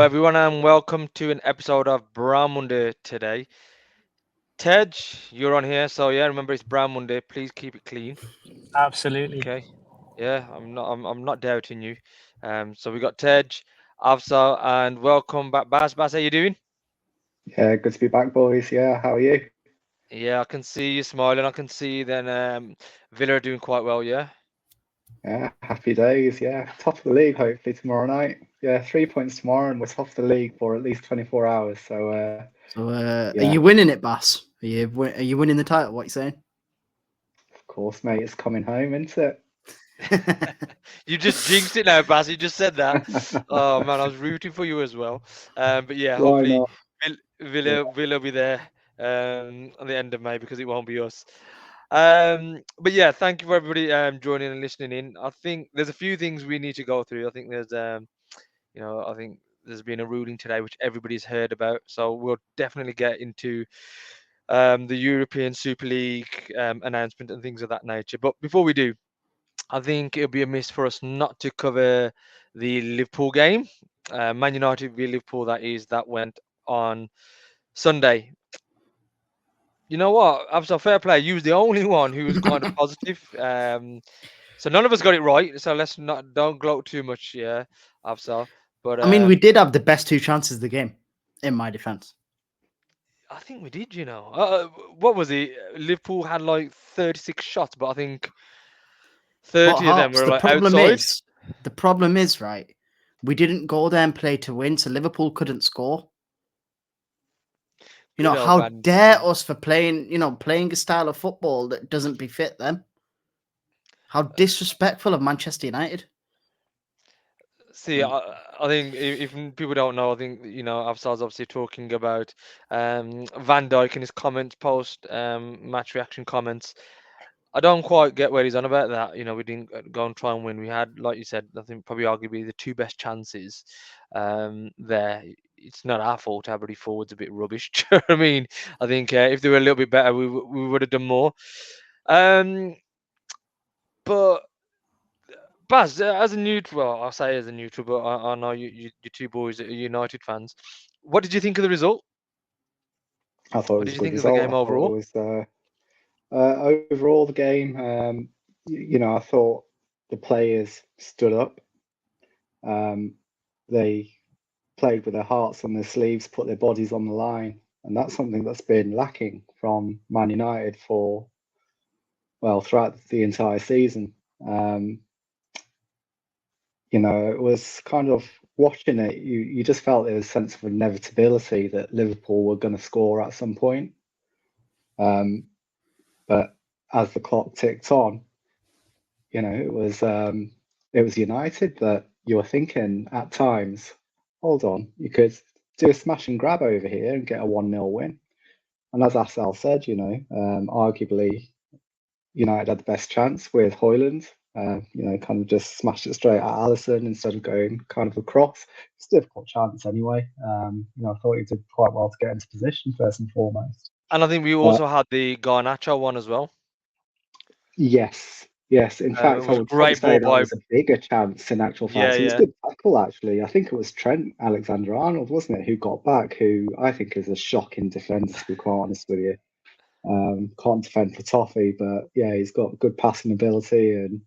everyone, and welcome to an episode of Munde today. Tej, you're on here, so yeah, remember it's Munde. Please keep it clean. Absolutely. Okay. Yeah, I'm not doubting you. So we got Tej, Afsa, and welcome back, Bas. Bas, how you doing? Yeah, good to be back, boys. Yeah, how are you? Yeah, I can see you smiling. I can see then Villa are doing quite well. Yeah. Yeah, happy days. Yeah, top of the league hopefully tomorrow night. Yeah, 3 points tomorrow, and we're top of the league for at least 24 hours. So, Are you winning it, Bass? Are you winning the title? What are you saying? Of course, mate, it's coming home, isn't it? You just jinxed it now, Bas. You just said that. Oh man, I was rooting for you as well. But yeah, Why hopefully not? Villa be there at the end of May because it won't be us. But yeah, thank you for everybody joining and listening in. I think there's a few things we need to go through. I think there's I think there's been a ruling today which everybody's heard about. So we'll definitely get into the European Super League announcement and things of that nature. But before we do, I think it'll be a miss for us not to cover the Liverpool game. Man United v Liverpool, that went on Sunday. You know what? Absolute fair play. You was the only one who was kind of positive. So none of us got it right. So don't gloat too much, yeah, Absol. But I mean, we did have the best two chances of the game, in my defense. I think we did. What was it? Liverpool had like 36 shots, but I think 30 of them were like outside. The problem is, right? We didn't go there and play to win, so Liverpool couldn't score. How dare us for playing a style of football that doesn't befit them? How disrespectful of Manchester United. See, I think if people don't know, I think Afsal's obviously talking about Van Dijk and his comments post match reaction comments. I don't quite get where he's on about that. We didn't go and try and win. We had, like you said, I think probably arguably the two best chances there. It's not our fault. Our forward's a bit rubbish. Do you know what I mean? I think if they were a little bit better, we would have done more. But Baz, as a neutral, well, I'll say as a neutral, but I know you two boys are United fans. What did you think of the result? I thought it was a good result. What did you think of the game overall? Overall, the game, I thought the players stood up. They played with their hearts on their sleeves, put their bodies on the line, and that's something that's been lacking from Man United throughout the entire season. It was kind of watching it, you just felt there was a sense of inevitability that Liverpool were going to score at some point. But as the clock ticked on, it was United that you were thinking at times, hold on, you could do a smash and grab over here and get a 1-0 win. And as Asal said, arguably United had the best chance with Højlund. Kind of just smashed it straight at Alisson instead of going kind of across. It's a difficult chance anyway. I thought he did quite well to get into position first and foremost. And I think we also had the Garnacho one as well. Yes. In fact, I would probably say that was a bigger chance in actual fact. It was a good tackle, actually. I think it was Trent Alexander-Arnold, wasn't it, who got back, who I think is a shocking defence, to be quite honest with you. Can't defend for toffee, but yeah, he's got good passing ability and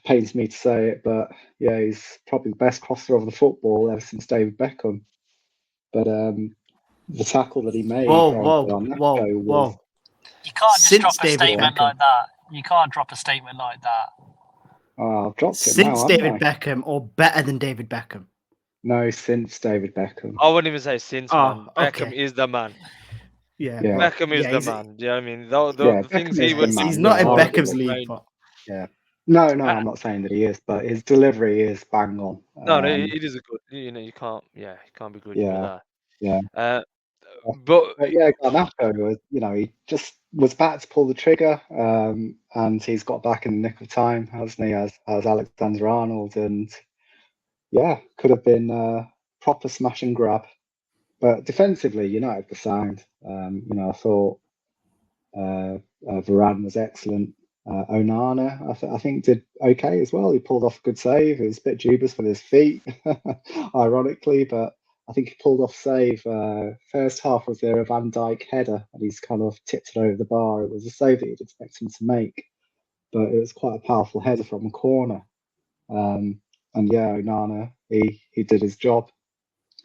pains me to say it, but yeah, he's probably the best crosser of the football ever since David Beckham. But the tackle that he made, whoa. You can't just drop a statement like that. You can't drop a statement like that. Oh, I've dropped it since now, David Beckham, or better than David Beckham? No, since David Beckham. I wouldn't even say since, man. Beckham is the man. Yeah. Beckham is the man. Do you know what I mean? The things he was. He's not in Beckham's league, but yeah. No, I'm not saying that he is, but his delivery is bang on. No, it is a good. You can't be good with that. Yeah. But yeah, Garnacho was, he just was back to pull the trigger, and he's got back in the nick of time, hasn't he? As Alexander-Arnold, and yeah, could have been a proper smash and grab. But defensively, United were sound. I thought Varane was excellent. Onana, I think, did okay as well. He pulled off a good save. It was a bit dubious with his feet, ironically, but I think he pulled off save. First half was there a Van Dijk header, and he's kind of tipped it over the bar. It was a save that you'd expect him to make, but it was quite a powerful header from a corner. And yeah, Onana, he did his job.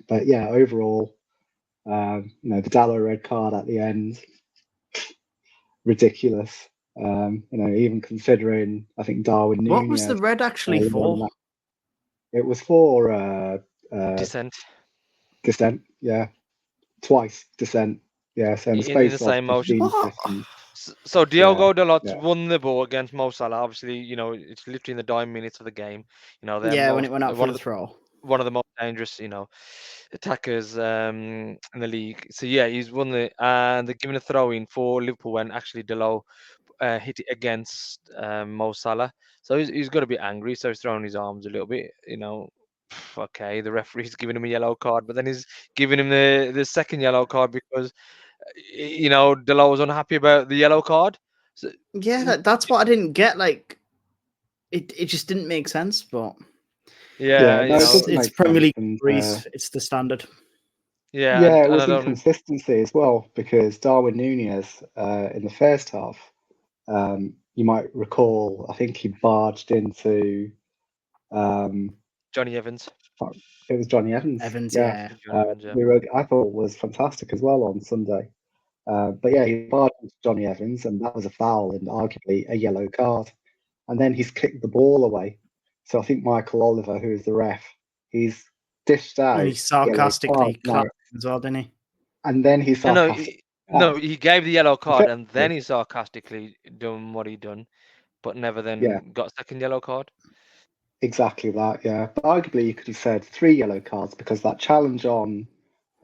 But yeah, overall, the Dallo red card at the end, ridiculous. Even considering, I think Darwin Nunez. What was the red actually for? It was for Dissent. Dissent, yeah. Twice dissent. Yeah, so in the same motion. So Diogo Dalot won the ball against Mo Salah. Obviously, it's literally in the dying minutes of the game. When it went out for the throw. One of the most dangerous, attackers in the league. So yeah, he's won and they're giving a throw in for Liverpool when actually Dalot hit it against Mo Salah. So he's got to be angry. So he's throwing his arms a little bit. Okay, the referee's giving him a yellow card, but then he's giving him the second yellow card because Dalot was unhappy about the yellow card. So, yeah, that's what I didn't get. Like, it just didn't make sense. But it's Premier League. It's the standard. Yeah, it was inconsistency as well because Darwin Nunez in the first half, you might recall, I think he barged into Johnny Evans. It was Johnny Evans. Yeah. I thought was fantastic as well on Sunday. But yeah, he barged into Johnny Evans, and that was a foul and arguably a yellow card. And then he's kicked the ball away. So I think Michael Oliver, who is the ref, he's dished out. And he sarcastically clapped as well, didn't he? And then he sarcastically. No, he gave the yellow card, and then he sarcastically done what he done, but never then got a second yellow card. Exactly that, yeah. But arguably, you could have said 3 yellow cards because that challenge on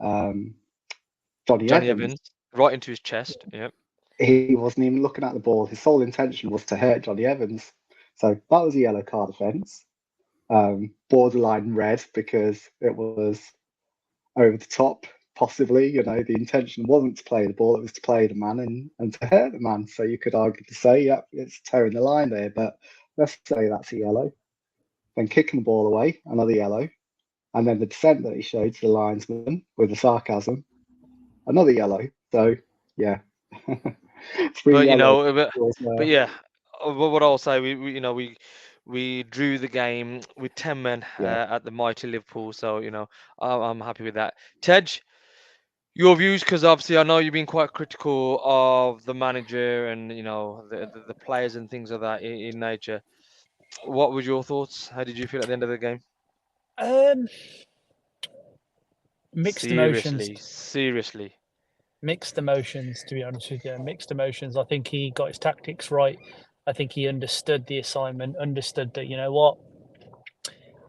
Johnny Evans right into his chest. Yep. He wasn't even looking at the ball. His sole intention was to hurt Johnny Evans. So that was a yellow card offence. Borderline red because it was over the top, possibly. The intention wasn't to play the ball, it was to play the man and to hurt the man. So you could argue to say, yep, it's towing the line there, but let's say that's a yellow. Then kicking the ball away, another yellow. And then the dissent that he showed to the linesman with the sarcasm, another yellow. So, yeah. But yeah, what I'll say, we drew the game with 10 men at the mighty Liverpool. So, I'm happy with that. Tej, your views, because obviously I know you've been quite critical of the manager and, the players and things of that in nature. What was your thoughts? How did you feel at the end of the game? Mixed emotions. Seriously. Mixed emotions, to be honest with you. Mixed emotions. I think he got his tactics right. I think he understood the assignment, understood that,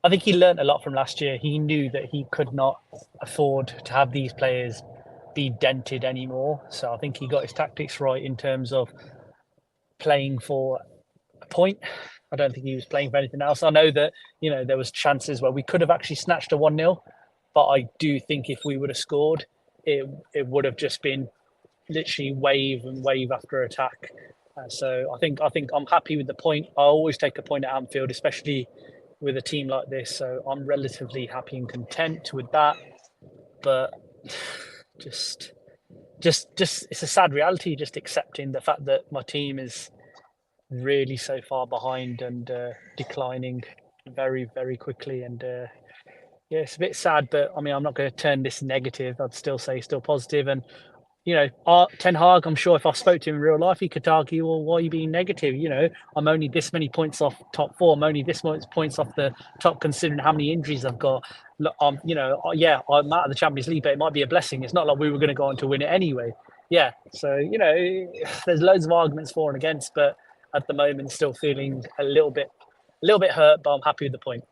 I think he learned a lot from last year. He knew that he could not afford to have these players be dented anymore. So I think he got his tactics right in terms of playing for a point. I don't think he was playing for anything else. I know that, there was chances where we could have actually snatched a 1-0, but I do think if we would have scored, it would have just been literally wave and wave after attack. So I think I'm happy with the point. I always take a point at Anfield, especially with a team like this. So I'm relatively happy and content with that. But just it's a sad reality, just accepting the fact that my team is really so far behind and declining very, very quickly. And it's a bit sad, but I mean, I'm not going to turn this negative. I'd still say still positive. And, Ten Hag, I'm sure if I spoke to him in real life, he could argue, well, why are you being negative? I'm only this many points off top 4. I'm only this much points off the top, considering how many injuries I've got. Look, I'm out of the Champions League, but it might be a blessing. It's not like we were going to go on to win it anyway. Yeah. So, there's loads of arguments for and against, but at the moment, still feeling a little bit hurt, but I'm happy with the point.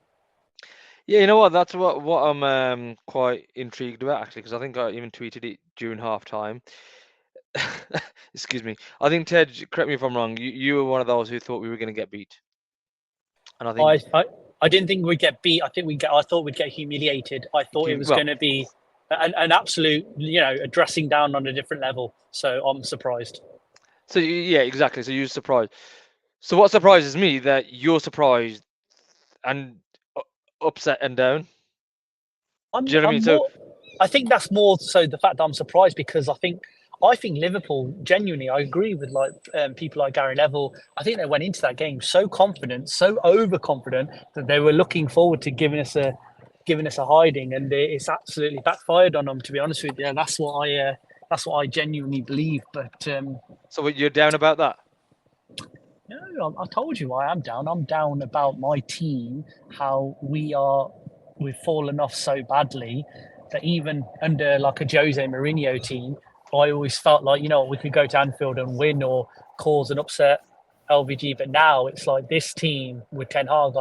Yeah, you know what? That's what I'm quite intrigued about, actually, because I think I even tweeted it during half time. Excuse me. I think, Tej, correct me if I'm wrong, you were one of those who thought we were going to get beat. And I think I didn't think we'd get beat. I thought we'd get humiliated. I thought it was going to be an absolute, a dressing down on a different level. So I'm surprised. So yeah, exactly. So you were surprised. So what surprises me that you're surprised and upset and down. Do you know what I mean? So I think that's more so the fact that I'm surprised because I think Liverpool genuinely. I agree with people like Gary Neville. I think they went into that game so confident, so overconfident that they were looking forward to giving us a hiding, and it's absolutely backfired on them. To be honest with you, that's what I genuinely believe. But so you're down about that? No, I told you I am down. I'm down about my team, how we've fallen off so badly that even under like a Jose Mourinho team, I always felt like, we could go to Anfield and win or cause an upset LVG. But now it's like this team with Ten Hag,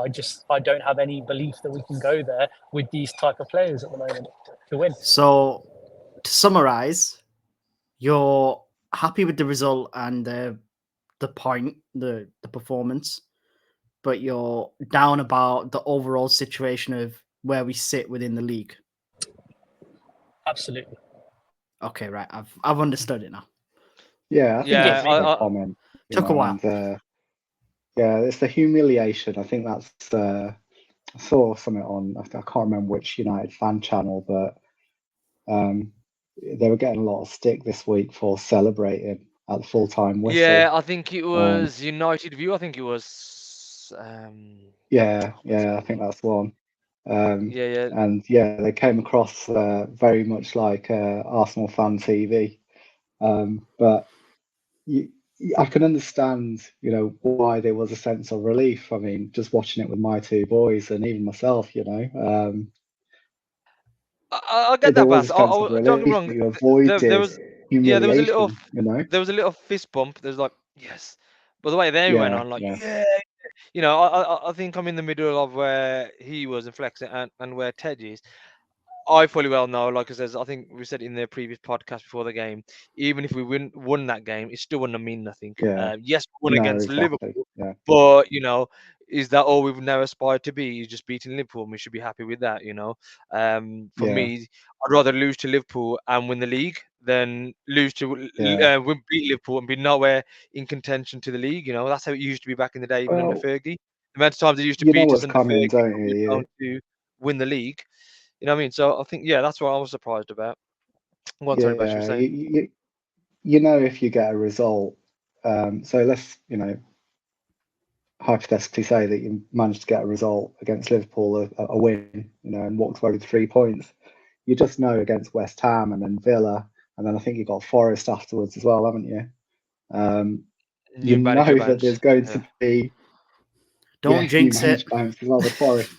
I don't have any belief that we can go there with these type of players at the moment to win. So to summarize, you're happy with the result and the point, the performance, but you're down about the overall situation of where we sit within the league. Absolutely. Okay, right. I've understood it now. Yeah, I think that's a good comment. Took a while. And, yeah, it's the humiliation. I think that's. I saw something on. I can't remember which United fan channel, but they were getting a lot of stick this week for celebrating at the full-time whistle. Yeah, I think it was United View. I think it was. Yeah, I think that's one. Yeah. And yeah, they came across very much like Arsenal fan TV. But I can understand, why there was a sense of relief. I mean, just watching it with my two boys and even myself, I get that, Baz. Don't get me wrong. You avoided humiliation, there was a little fist bump. There's like, yes. But the way they went on, like, yeah. I think I'm in the middle of where he was and flexing and where Ted is. I fully well know, like I said, I think we said in the previous podcast before the game, even if we won that game, it still wouldn't mean nothing. Yeah. Yes, we won against exactly. Liverpool, but is that all we've now aspired to be? Is just beating Liverpool, and we should be happy with that. For me, I'd rather lose to Liverpool and win the league than lose to beat Liverpool and be nowhere in contention to the league. That's how it used to be back in the day, even under Fergie. The amount of times they used to beat us under Fergie, don't you? To win the league. You know what I mean? So I think, that's what I was surprised about. Sorry, Bash, you were saying. If you get a result, so let's, hypothetically say that you managed to get a result against Liverpool, a win, and walked away with 3 points. You just know against West Ham and then Villa, and then I think you got Forest afterwards as well, haven't you? You know that there's going to be... Don't jinx it. As well, the Forest.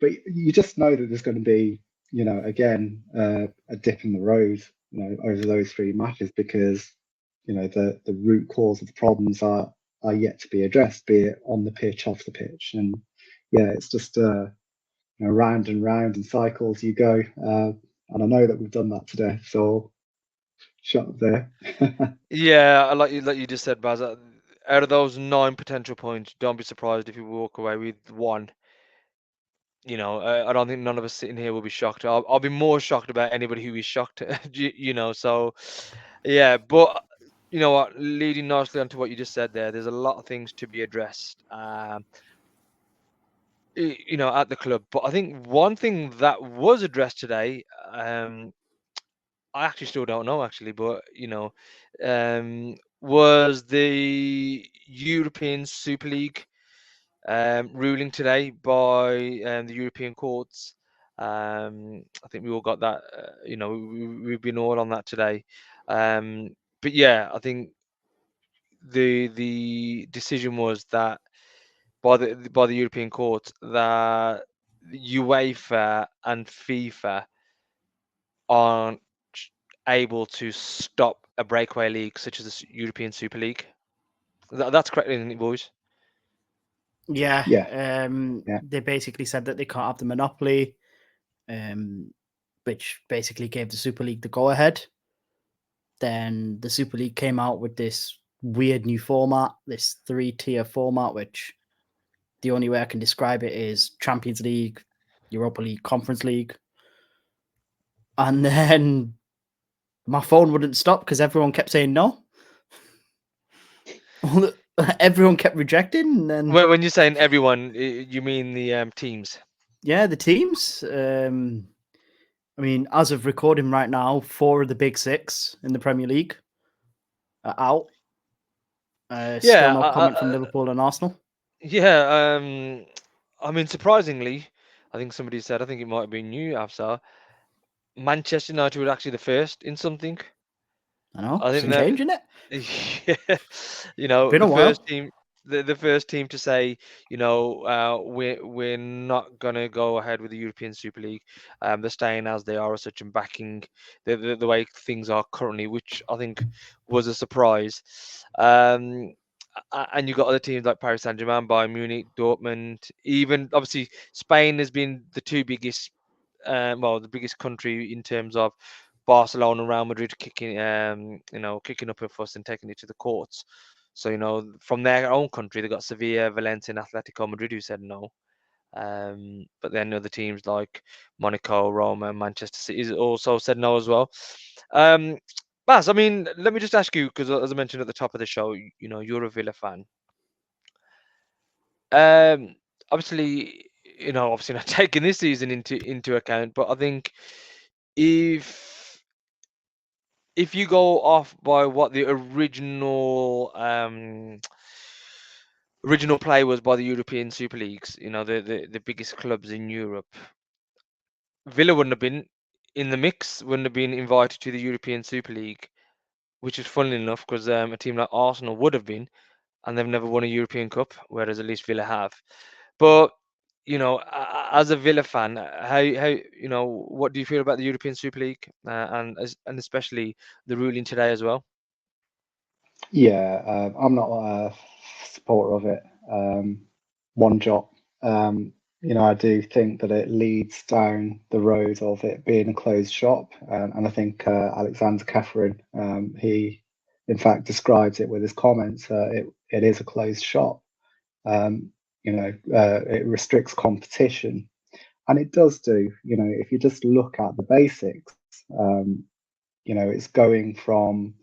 But you just know that there's going to be, again, a dip in the road, over those 3 matches because, the root cause of the problems are yet to be addressed, be it on the pitch, off the pitch. And it's just round and round in cycles you go. And I know that we've done that today. So shut up there. Yeah, like you just said, Baz, out of those 9 potential points, don't be surprised if you walk away with 1. I don't think none of us sitting here will be shocked. I'll be more shocked about anybody who is shocked, so yeah. But you know what, leading nicely onto what you just said there's a lot of things to be addressed, at the club. But I think one thing that was addressed today, I actually still don't know, but was the European Super League ruling today by the European courts. I think we all got that. We've been all on that today. But yeah, I think the decision was that by the European court that UEFA and FIFA aren't able to stop a breakaway league such as the European Super League. That's correct, isn't it, boys? Yeah. They basically said that they can't have the monopoly, which basically gave the Super League the go-ahead. Then the Super League came out with this weird new format, this 3-tier format, which the only way I can describe it is Champions League, Europa League, Conference League. And then my phone wouldn't stop because everyone kept saying no. everyone kept rejecting, and then When you're saying everyone, you mean the teams? yeah, the teams. I mean, as of recording right now, 4 of the big 6 in the Premier League are out. Still Yeah, no comment from Liverpool and Arsenal. yeah. I mean, surprisingly, I think somebody said, I think it might have been you, Afsar, Manchester United were actually the first in something. I know, I think some that, change in it. yeah, you know, Been a the while. first team, the first team to say, you know, we're not gonna go ahead with the European Super League. They're staying as they are, as such, and backing the way things are currently, which I think was a surprise. And you've got other teams like Paris Saint-Germain, Bayern Munich, Dortmund, even obviously Spain has been the two biggest, well, the biggest country in terms of Barcelona and Real Madrid kicking, kicking up a fuss and taking it to the courts. So, you know, from their own country, they got Sevilla, Valencia, and Atletico Madrid who said no. But then other teams like Monaco, Roma, and Manchester City also said no as well. Baz, I mean, let me just ask you, because as I mentioned at the top of the show, you know, you're a Villa fan. Obviously, you know, obviously not taking this season into account, but I think if you go off by what the original play was by the European Super Leagues, you know, the biggest clubs in Europe, Villa wouldn't have been in the mix, wouldn't have been invited to the European Super League, which is funny enough because a team like Arsenal would have been, and they've never won a European Cup, whereas at least Villa have. But you know, as a Villa fan, how you know, what do you feel about the European Super League and especially the ruling today as well? Yeah, I'm not a supporter of it. One jot. You know, I do think that it leads down the road of it being a closed shop, and I think Alexander Catherine, he in fact describes it with his comments. It is a closed shop. You know, it restricts competition, and it does do. You know, if you just look at the basics, you know, it's going from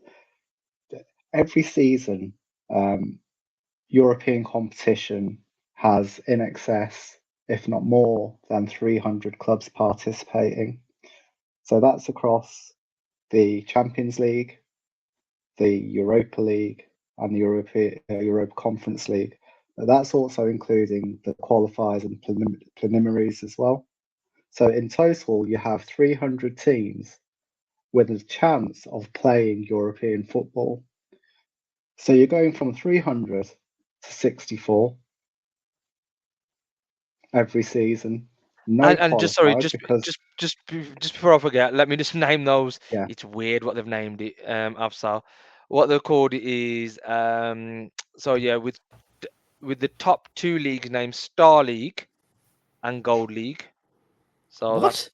every season. European competition has in excess, if not more, than 300 clubs participating. So that's across the Champions League, the Europa League, and the Europa Conference League. But that's also including the qualifiers and preliminaries as well. So in total, you have 300 teams with a chance of playing European football. So you're going from 300 to 64 every season. No And just sorry, qualified because just before I forget, let me just name those. yeah, It's weird what they've named it, Afsal. What they're called is so yeah, with the top two leagues named Star League and Gold League. So What? that's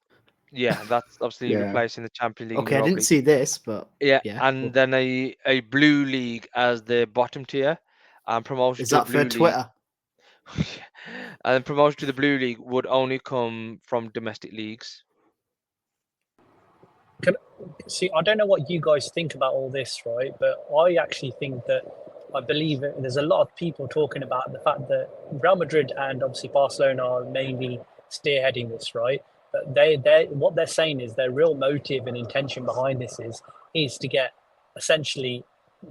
obviously yeah, replacing the Champions League and Okay, I Europa didn't League. see this, but Yeah, yeah. and then a blue league as the bottom tier, and promotion Is to a that for blue league. Twitter? And promotion to the blue league would only come from domestic leagues. See, I don't know what you guys think about all this, right? But I actually think that I believe there's a lot of people talking about the fact that Real Madrid and obviously Barcelona are mainly spearheading this, right? But they what they're saying is their real motive and intention behind this is to get essentially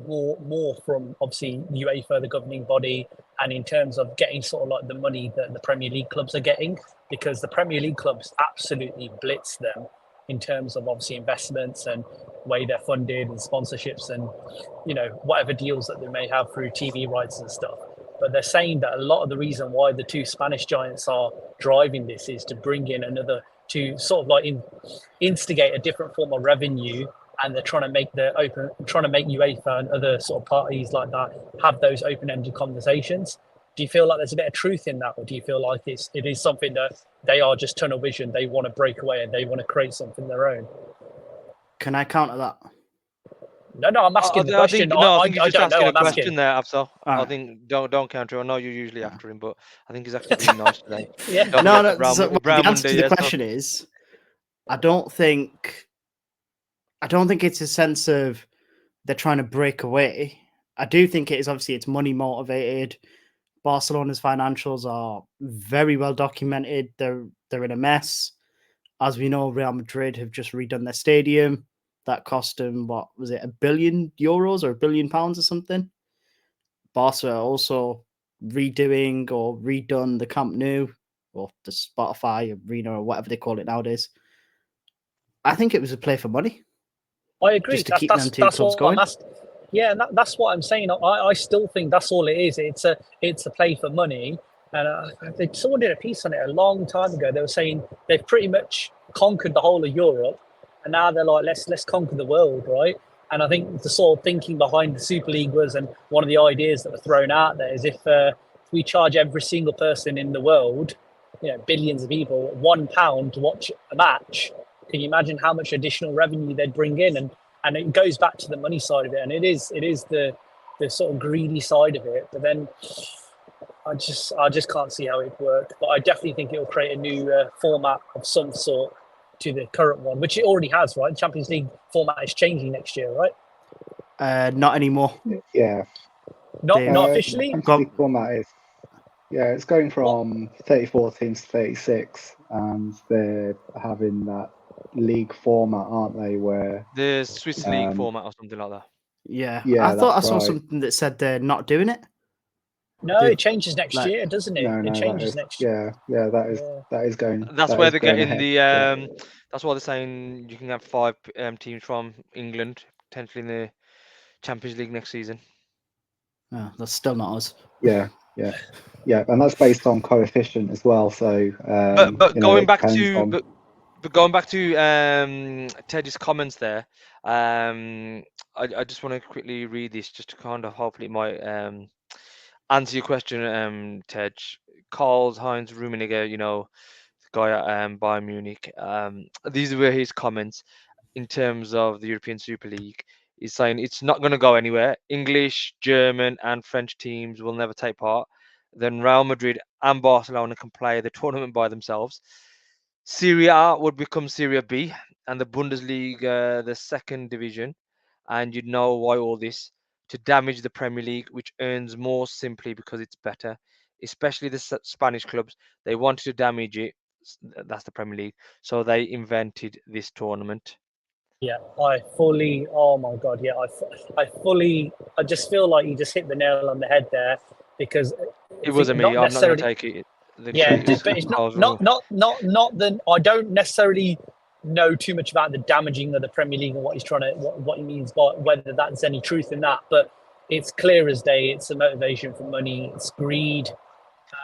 more from obviously UEFA, the governing body, and in terms of getting sort of like the money that the Premier League clubs are getting, because the Premier League clubs absolutely blitz them in terms of obviously investments and way they're funded and sponsorships and, you know, whatever deals that they may have through TV rights and stuff. But they're saying that a lot of the reason why the two Spanish giants are driving this is to bring in another, to sort of like instigate a different form of revenue. And they're trying to make UEFA and other sort of parties like that have those open-ended conversations. Do you feel like there's a bit of truth in that, or do you feel like it is something that they are just tunnel vision, they want to break away and they want to create something their own? Can I counter that? No, I'm asking the question. I think he's just don't know. asking a I'm asking. question there, Afsal. I Alright. think don't counter. I know you're usually after him, but I think he's actually being nice today. Yeah. Don't No, forget no. So, well, Brown the answer Munde, to the yeah, so- question is, I don't think it's a sense of they're trying to break away. I do think it is obviously it's money motivated. Barcelona's financials are very well documented. They're in a mess. As we know, Real Madrid have just redone their stadium. That cost them, what was it, €1 billion or £1 billion or something? Barca are also redoing or redone the Camp Nou or the Spotify Arena or whatever they call it nowadays. I think it was a play for money. I agree. Just to keep them two clubs going. Yeah, and that's what I'm saying. I still think that's all it is. It's a play for money. And someone did a piece on it a long time ago. They were saying they've pretty much conquered the whole of Europe, and now they're like, let's conquer the world, right? And I think the sort of thinking behind the Super League was, and one of the ideas that were thrown out there is if we charge every single person in the world, billions of people, £1 to watch a match, can you imagine how much additional revenue they'd bring in? And it goes back to the money side of it, and it is the sort of greedy side of it. But then I just can't see how it'd work. But I definitely think it will create a new format of some sort to the current one, which it already has, right? The Champions League format is changing next year, right? Not anymore. Yeah. Not officially. Champions League format is. Yeah, it's going from 34 teams to 36, and they're having that league format, aren't they? Where the Swiss League format or something like that. Yeah. Yeah, I thought I saw right. something that said they're not doing it. No, it changes next year, doesn't it? No, it changes next year. Yeah, that is going. That's that where is they're going getting ahead. the. That's why they're saying you can have 5 teams from England potentially in the Champions League next season. Oh, that's still not us. Yeah, and that's based on coefficient as well. So, but going back to but going back to Teddy's comments there, I just want to quickly read this just to kind of hopefully it might answer your question, Ted. Karl-Heinz Rummenigge, the guy at Bayern Munich. These were his comments in terms of the European Super League. He's saying it's not going to go anywhere. English, German, and French teams will never take part. Then Real Madrid and Barcelona can play the tournament by themselves. Serie A would become Serie B, and the Bundesliga the second division. And you'd know why all this to damage the Premier League, which earns more simply because it's better. Especially the Spanish clubs, they wanted to damage it. That's the Premier League, so they invented this tournament. Yeah, oh my God, yeah, I just feel like you just hit the nail on the head there, because it wasn't me. I'm not going to take it. But it's not that I don't necessarily know too much about the damaging of the Premier League and what he's trying to, what he means by whether that's any truth in that, but it's clear as day. It's a motivation for money. It's greed.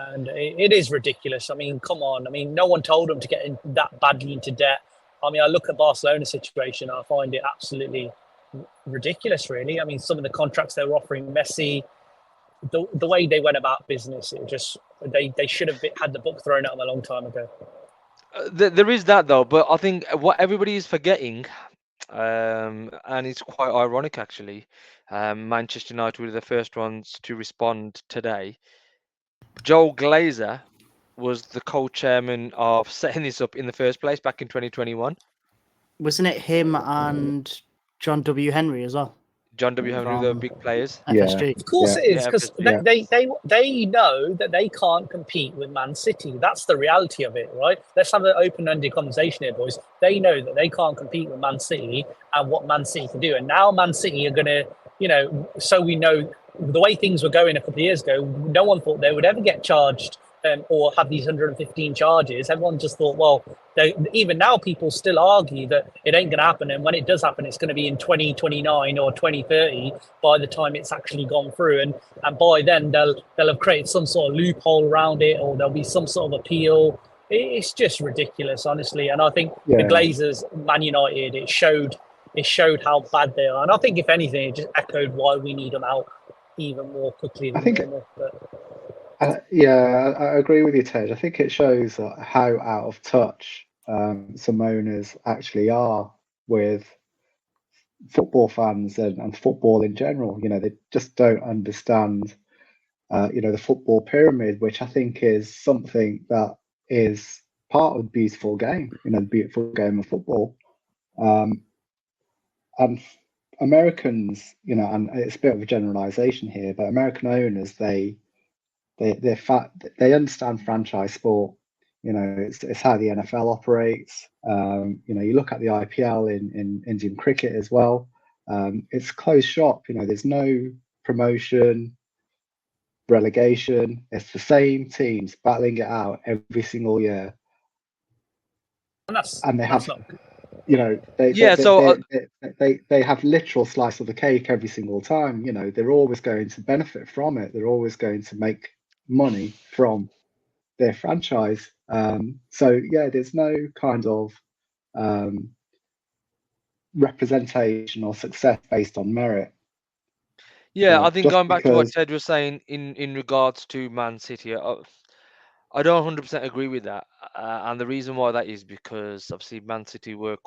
And it is ridiculous. I mean, come on. I mean, no one told them to get that badly into debt. I mean, I look at Barcelona's situation, I find it absolutely ridiculous, really. I mean, some of the contracts they were offering Messi, the way they went about business, it just they should have had the book thrown at them a long time ago. There is that, though, but I think what everybody is forgetting, and it's quite ironic, actually, Manchester United were the first ones to respond today. Joel Glazer was the co-chairman of setting this up in the first place back in 2021. Wasn't it him and John W. Henry as well? John W. Henry, the big players. FSG. Of course it is, because they know that they can't compete with Man City. That's the reality of it, right? Let's have an open-ended conversation here, boys. They know that they can't compete with Man City and what Man City can do. And now Man City are going to, so we know the way things were going a couple of years ago, no one thought they would ever get charged or have these 115 charges. Everyone just thought, well, even now people still argue that it ain't going to happen, and when it does happen, it's going to be in 2029 or 2030 by the time it's actually gone through, and by then they'll have created some sort of loophole around it, or there'll be some sort of appeal. It's just ridiculous, honestly. And I think the Glazers, Man United, it showed how bad they are, and I think if anything, it just echoed why we need them out even more quickly than normal. I agree with you, Ted. I think it shows how out of touch some owners actually are with football fans and football in general. They just don't understand, the football pyramid, which I think is something that is part of the beautiful game, the beautiful game of football. And Americans, and it's a bit of a generalization here, but American owners, they understand franchise sport. It's how the NFL operates. You look at the IPL in Indian cricket as well. It's closed shop. There's no promotion, relegation. It's the same teams battling it out every single year. And they have, not good. they have literal slice of the cake every single time. They're always going to benefit from it. They're always going to make money from their franchise. There's no kind of representation or success based on merit. I think going back to what Ted was saying in regards to Man City, I don't 100% agree with that. And the reason why that is because obviously Man City were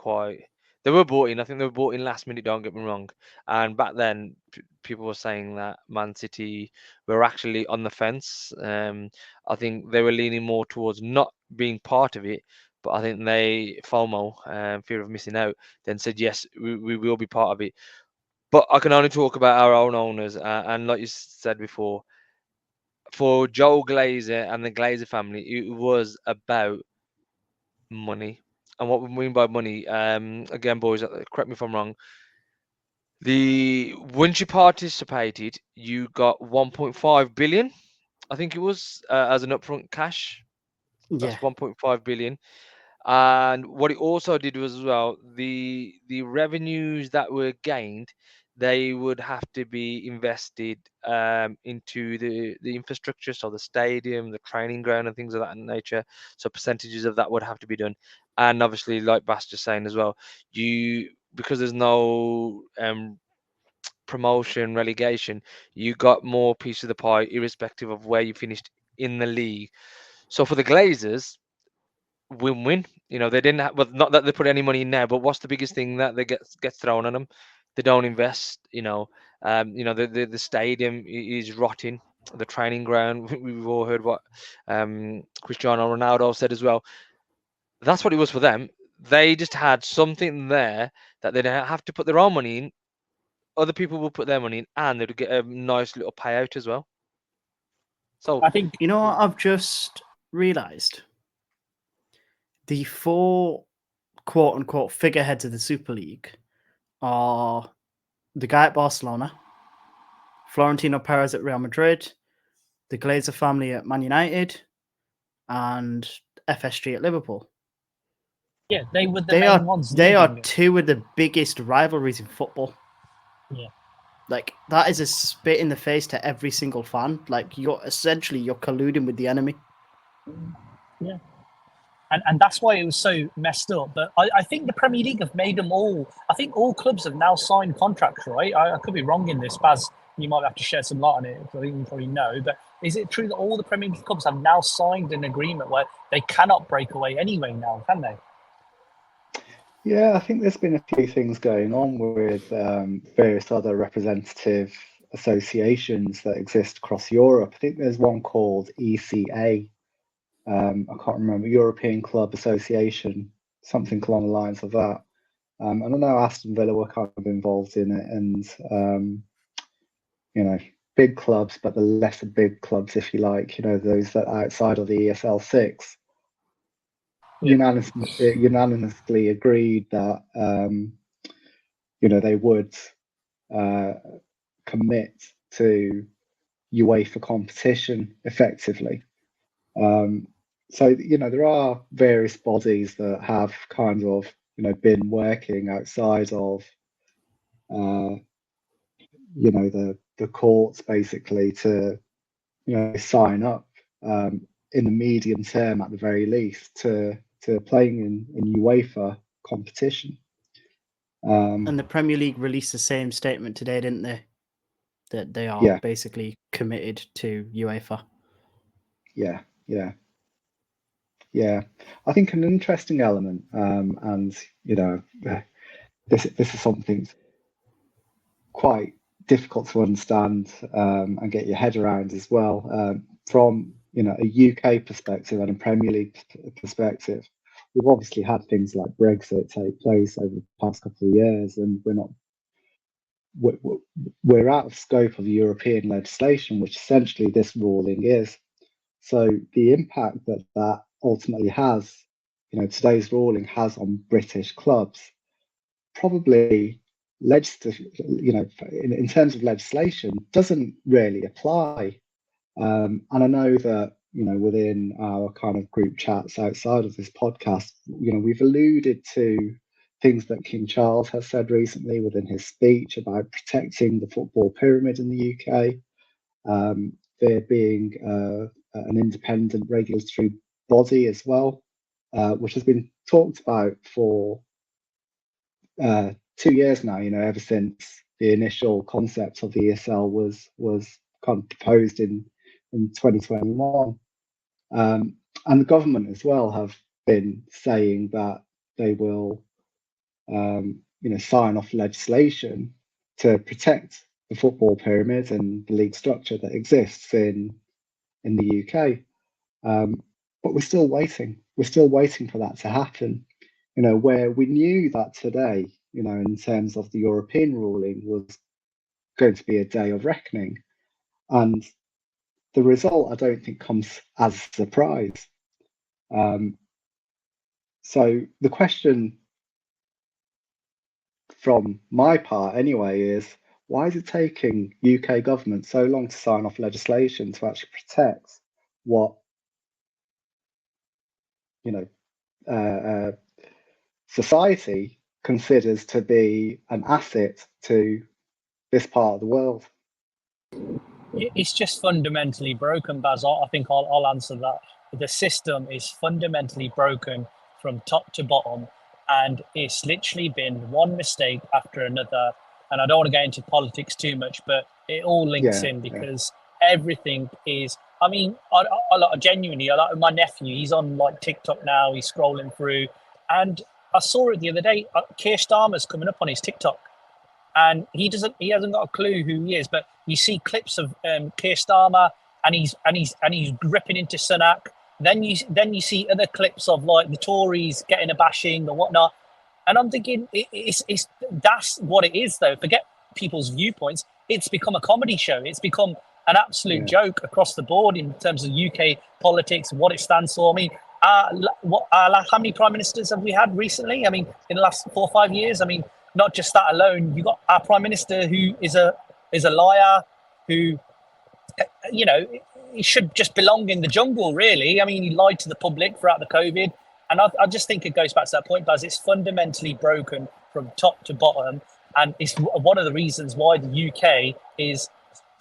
they were bought in. I think they were bought in last minute, don't get me wrong. And back then, people were saying that Man City were actually on the fence. I think they were leaning more towards not being part of it. But I think they, FOMO, fear of missing out, then said, yes, we will be part of it. But I can only talk about our own owners. And like you said before, for Joel Glazer and the Glazer family, it was about money. And what we mean by money, again, boys, correct me if I'm wrong. Once you participated, you got 1.5 billion, I think it was, as an upfront cash. That's 1.5 billion. And what it also did was, as well, the revenues that were gained, they would have to be invested into the infrastructure, so the stadium, the training ground, and things of that nature. So percentages of that would have to be done. And obviously, like Bas just saying as well, because there's no promotion, relegation, you got more piece of the pie, irrespective of where you finished in the league. So for the Glazers, win-win. They didn't have, well, not that they put any money in now, but what's the biggest thing that they gets thrown on them? They don't invest. The stadium is rotting. The training ground. We've all heard what Cristiano Ronaldo said as well. That's what it was for them. They just had something there that they don't have to put their own money in. Other people will put their money in, and they'd get a nice little payout as well. So I think what I've just realised. The 4 quote-unquote figureheads of the Super League are the guy at Barcelona, Florentino Perez at Real Madrid, the Glazer family at Man United, and FSG at Liverpool. Yeah, they were the main ones. They are 2 of the biggest rivalries in football. Yeah. Like, that is a spit in the face to every single fan. Like, you're colluding with the enemy. Yeah. And that's why it was so messed up. But I think the Premier League have made them all. I think all clubs have now signed contracts, right? I could be wrong in this, Baz. You might have to shed some light on it. I think you probably know. But is it true that all the Premier League clubs have now signed an agreement where they cannot break away anyway now, can they? Yeah, I think there's been a few things going on with various other representative associations that exist across Europe. I think there's one called ECA. I can't remember, European Club Association, something along the lines of that. I don't know, Aston Villa were kind of involved in it, and big clubs, but the lesser big clubs, if you like, those that are outside of the ESL 6, unanimously agreed that they would commit to UEFA competition effectively. So there are various bodies that have kind of been working outside of the courts, basically, to sign up in the medium term, at the very least, to playing in UEFA competition. And the Premier League released the same statement today, didn't they? That they are basically committed to UEFA. Yeah, I think an interesting element, and this is something quite difficult to understand and get your head around as well. From a UK perspective and a Premier League perspective, we've obviously had things like Brexit take place over the past couple of years, and we're not we're out of scope of European legislation, which essentially this ruling is. So the impact that that ultimately has, today's ruling has on British clubs, probably in terms of legislation, doesn't really apply. And I know that, within our kind of group chats outside of this podcast, we've alluded to things that King Charles has said recently within his speech about protecting the football pyramid in the UK, there being an independent regulatory body as well, which has been talked about for 2 years now, ever since the initial concept of the ESL was kind of proposed in 2021. And the government as well have been saying that they will, sign off legislation to protect the football pyramid and the league structure that exists in the UK. But we're still waiting. We're still waiting for that to happen. Where we knew that today, in terms of the European ruling, was going to be a day of reckoning. And the result, I don't think, comes as a surprise. So the question from my part anyway is, why is it taking UK government so long to sign off legislation to actually protect what, society considers to be an asset to this part of the world? It's just fundamentally broken, Baz. I think I'll answer that. The system is fundamentally broken from top to bottom, and it's literally been one mistake after another. And I don't want to get into politics too much, but it all links in because everything is. I mean, I genuinely, my nephew, he's on like TikTok now. He's scrolling through, and I saw it the other day. Keir Starmer's coming up on his TikTok, and he hasn't got a clue who he is. But you see clips of Keir Starmer, and he's ripping into Sunak. Then you see other clips of like the Tories getting a bashing or whatnot, and I'm thinking it's that's what it is though. Forget people's viewpoints. It's become a comedy show. It's become an absolute joke across the board in terms of UK politics, what it stands for. I mean, how many prime ministers have we had recently? I mean, in the last 4 or 5 years. I mean, not just that alone. You got our prime minister who is a liar, who, he should just belong in the jungle. Really, I mean, he lied to the public throughout the COVID, and I just think it goes back to that point, Baz. It's fundamentally broken from top to bottom, and it's one of the reasons why the UK is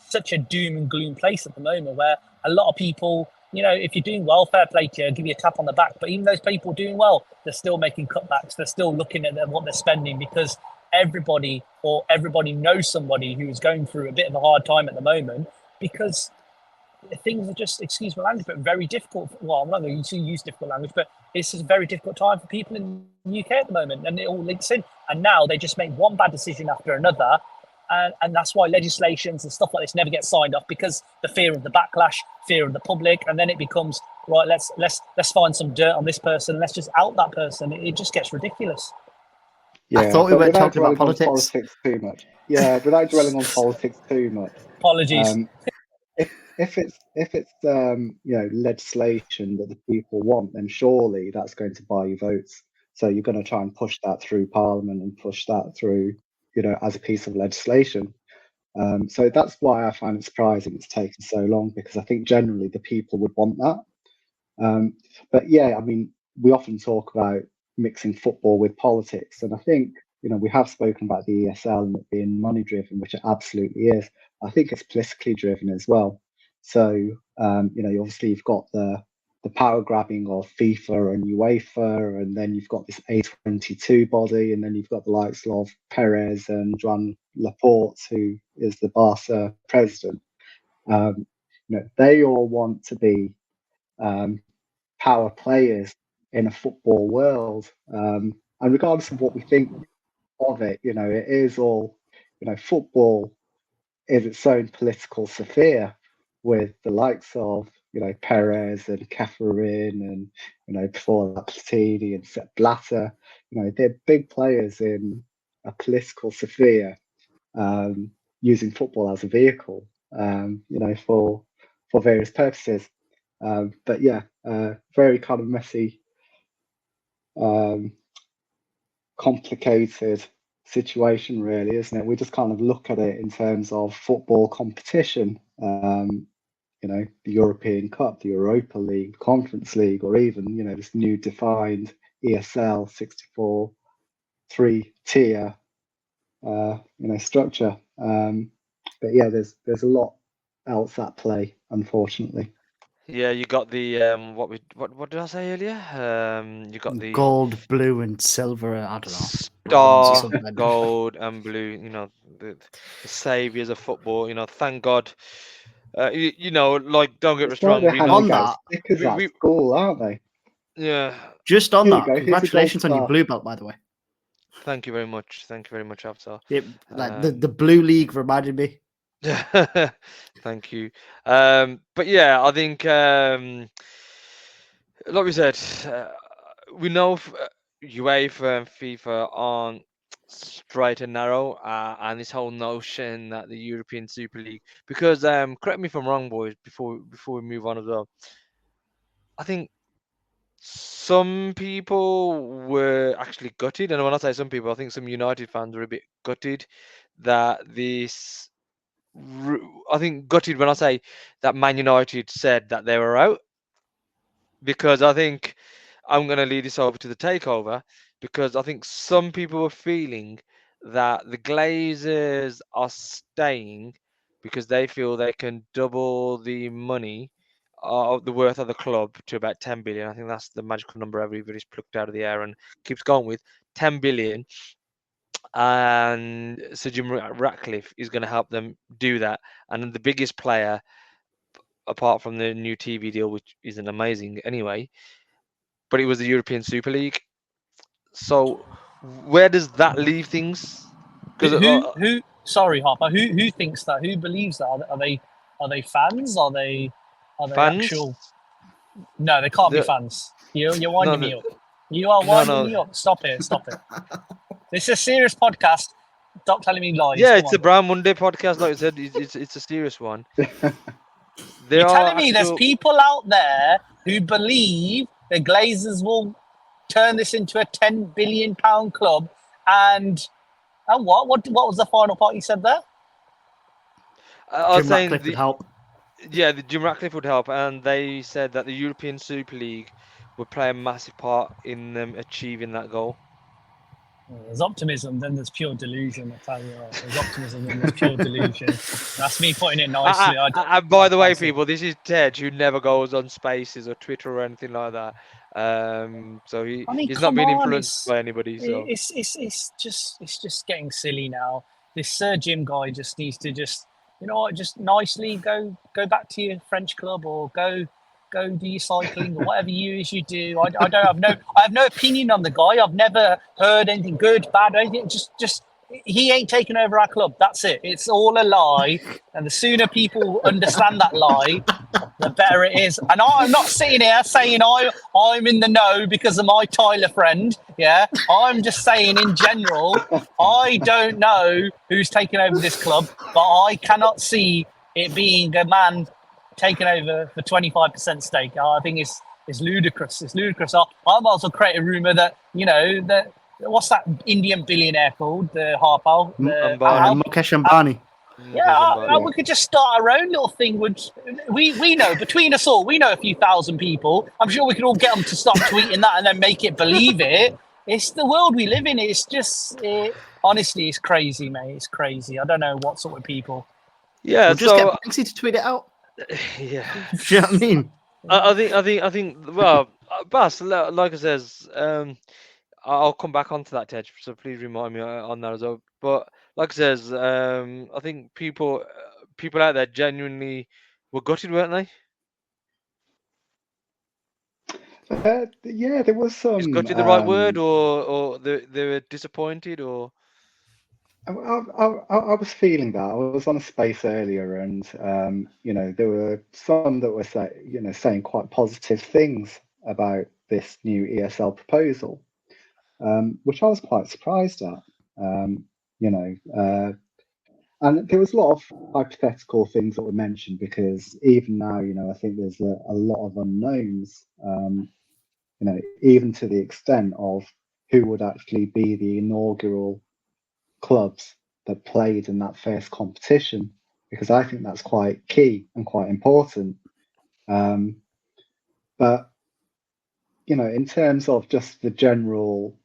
such a doom and gloom place at the moment, where a lot of people, if you're doing well, fair play to you, give you a tap on the back. But even those people doing well, they're still making cutbacks. They're still looking at what they're spending because everybody knows somebody who is going through a bit of a hard time at the moment because things are just, excuse my language, but very difficult. Well, I'm not going to use difficult language, but it's just a very difficult time for people in the UK at the moment, and it all links in. And now they just make one bad decision after another. And that's why legislations and stuff like this never get signed off, because the fear of the backlash, fear of the public, and then it becomes right. Let's find some dirt on this person. Let's just out that person. It just gets ridiculous. Yeah, I thought we weren't talking about politics too much. Yeah, without dwelling on politics too much. Apologies. If it's legislation that the people want, then surely that's going to buy you votes. So you're going to try and push that through Parliament and push that through, as a piece of legislation. So that's why I find it surprising it's taken so long, because I think generally the people would want that. But yeah, I mean, we often talk about mixing football with politics, and I think we have spoken about the ESL and it being money driven, which it absolutely is. I think it's politically driven as well. So obviously you've got the power grabbing of FIFA and UEFA, and then you've got this A22 body, and then you've got the likes of Perez and Joan Laporte, who is the Barca president. They all want to be power players in a football world, and regardless of what we think of it, it is all, football is its own political sphere, with the likes of Perez and Catherine and before that Platini and Sepp Blatter. They're big players in a political sphere, using football as a vehicle, for various purposes. But yeah, very kind of messy, complicated situation, really, isn't it? We just kind of look at it in terms of football competition. The European Cup, the Europa League, Conference League, or even, this new defined ESL 64 3-tier, structure. But yeah, there's a lot else at play, unfortunately. Yeah, you got the what did I say earlier? You got the gold, blue, and silver. I don't know. star, Something. gold and blue. The saviors of football. Thank God. Like, don't get me It's like wrong. they're We handing know. On out that, stickers at We school, aren't they? yeah. just on Here we that, go. Here's a gold congratulations on your star. blue belt, by the way. Thank you very much. Thank you very much, Avatar. Like the blue league reminded me. Thank you. But yeah, I think like we said, we know UEFA and FIFA aren't straight and narrow, and this whole notion that the European Super League, because correct me if I'm wrong, boys, before we move on as well. I think some people were actually gutted, and when I say some people, I think some United fans were a bit gutted that this. I think gutted when I say that Man United said that they were out, because I think I'm going to lead this over to the takeover, because I think some people were feeling that the Glazers are staying because they feel they can double the money of the worth of the club to about 10 billion. I think that's the magical number everybody's plucked out of the air and keeps going with 10 billion. And Sir Jim Ratcliffe is going to help them do that. And the biggest player, apart from the new TV deal, which isn't amazing anyway, but it was the European Super League. So where does that leave things? Because Who? Sorry, Harper. Who thinks that? Who believes that? Are they fans? Are they fans, actual? No, they can't be the, fans. You're no, winding me up. You are winding me up. Stop it. Stop it. This is a serious podcast. Stop telling me lies. yeah, Come it's on. a Brown Monday podcast, like I said. It's a serious one. There You're are telling me there's people out there who believe the Glazers will turn this into a £10 billion club, and what was the final part you said there? I was Jim saying Ratcliffe would help. the Jim Ratcliffe would help, and they said that the European Super League would play a massive part in them achieving that goal. There's optimism, then there's pure delusion. I tell you what, there's optimism, then there's pure delusion. That's me putting it nicely. And by the way, people, this is Ted, who never goes on Spaces or Twitter or anything like that. So he's not been influenced by anybody. So it's just getting silly now. This Sir Jim guy just needs to just just nicely go back to your French club, or go do your cycling, or whatever you do. I have no opinion on the guy. I've never heard anything good, bad, or anything. Just he ain't taking over our club. That's it. It's all a lie. And the sooner people understand that lie, the better it is. And I'm not sitting here saying I'm in the know because of my Tyler friend. Yeah, I'm just saying in general, I don't know who's taking over this club, but I cannot see it being a man taken over for 25% stake. I think it's ludicrous. It's ludicrous. I might as well create a rumor that that what's that Indian billionaire called, the Harpal, Mukesh Ambani. Yeah, we could just start our own little thing. We know, between us all, we know a few thousand people. I'm sure we could all get them to start tweeting that and then make it believe it. It's the world we live in. It's just, honestly, it's crazy, mate. It's crazy. I don't know what sort of people. yeah, We'll just get Banksy to tweet it out. Yeah, Do you know what I mean? I think. Well, Bas, like I says, I'll come back onto that, Tej. So please remind me on that as well. But like I says, I think people out there genuinely were gutted, weren't they? Yeah, there was some. Is gutted the right word, or they were disappointed, or? I was feeling that. I was on a space earlier, and there were some that were saying quite positive things about this new ESL proposal, which I was quite surprised at. And there was a lot of hypothetical things that were mentioned because even now, I think there's a lot of unknowns, even to the extent of who would actually be the inaugural clubs that played in that first competition, because I think that's quite key and quite important. But, in terms of just the general,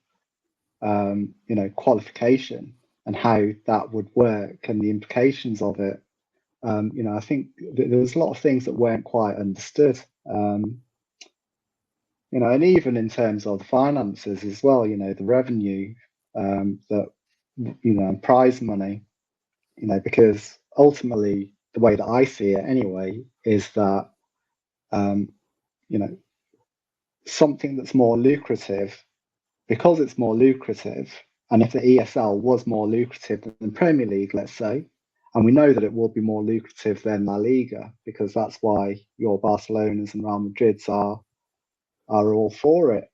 qualification and how that would work and the implications of it, I think there was a lot of things that weren't quite understood. And even in terms of the finances as well, the revenue, that, and prize money, because ultimately the way that I see it anyway is that, something that's more lucrative, because it's more lucrative, and if the ESL was more lucrative than the Premier League, let's say, and we know that it will be more lucrative than La Liga, because that's why your Barcelonas and Real Madrids are all for it.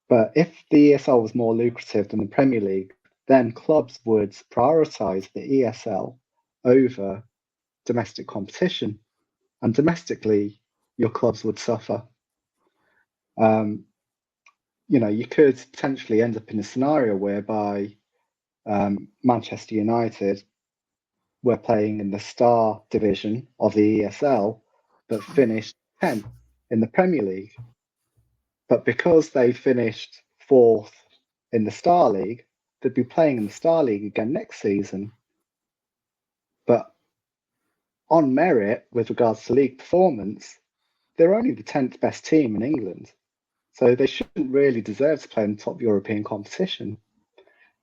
But if the ESL was more lucrative than the Premier League, then clubs would prioritise the ESL over domestic competition, and domestically, your clubs would suffer. You could potentially end up in a scenario whereby Manchester United were playing in the Star division of the ESL, but finished 10th in the Premier League. But because they finished 4th in the Star League, they'd be playing in the Star League again next season. But on merit, with regards to league performance, they're only the 10th best team in England. So they shouldn't really deserve to play in the top European competition.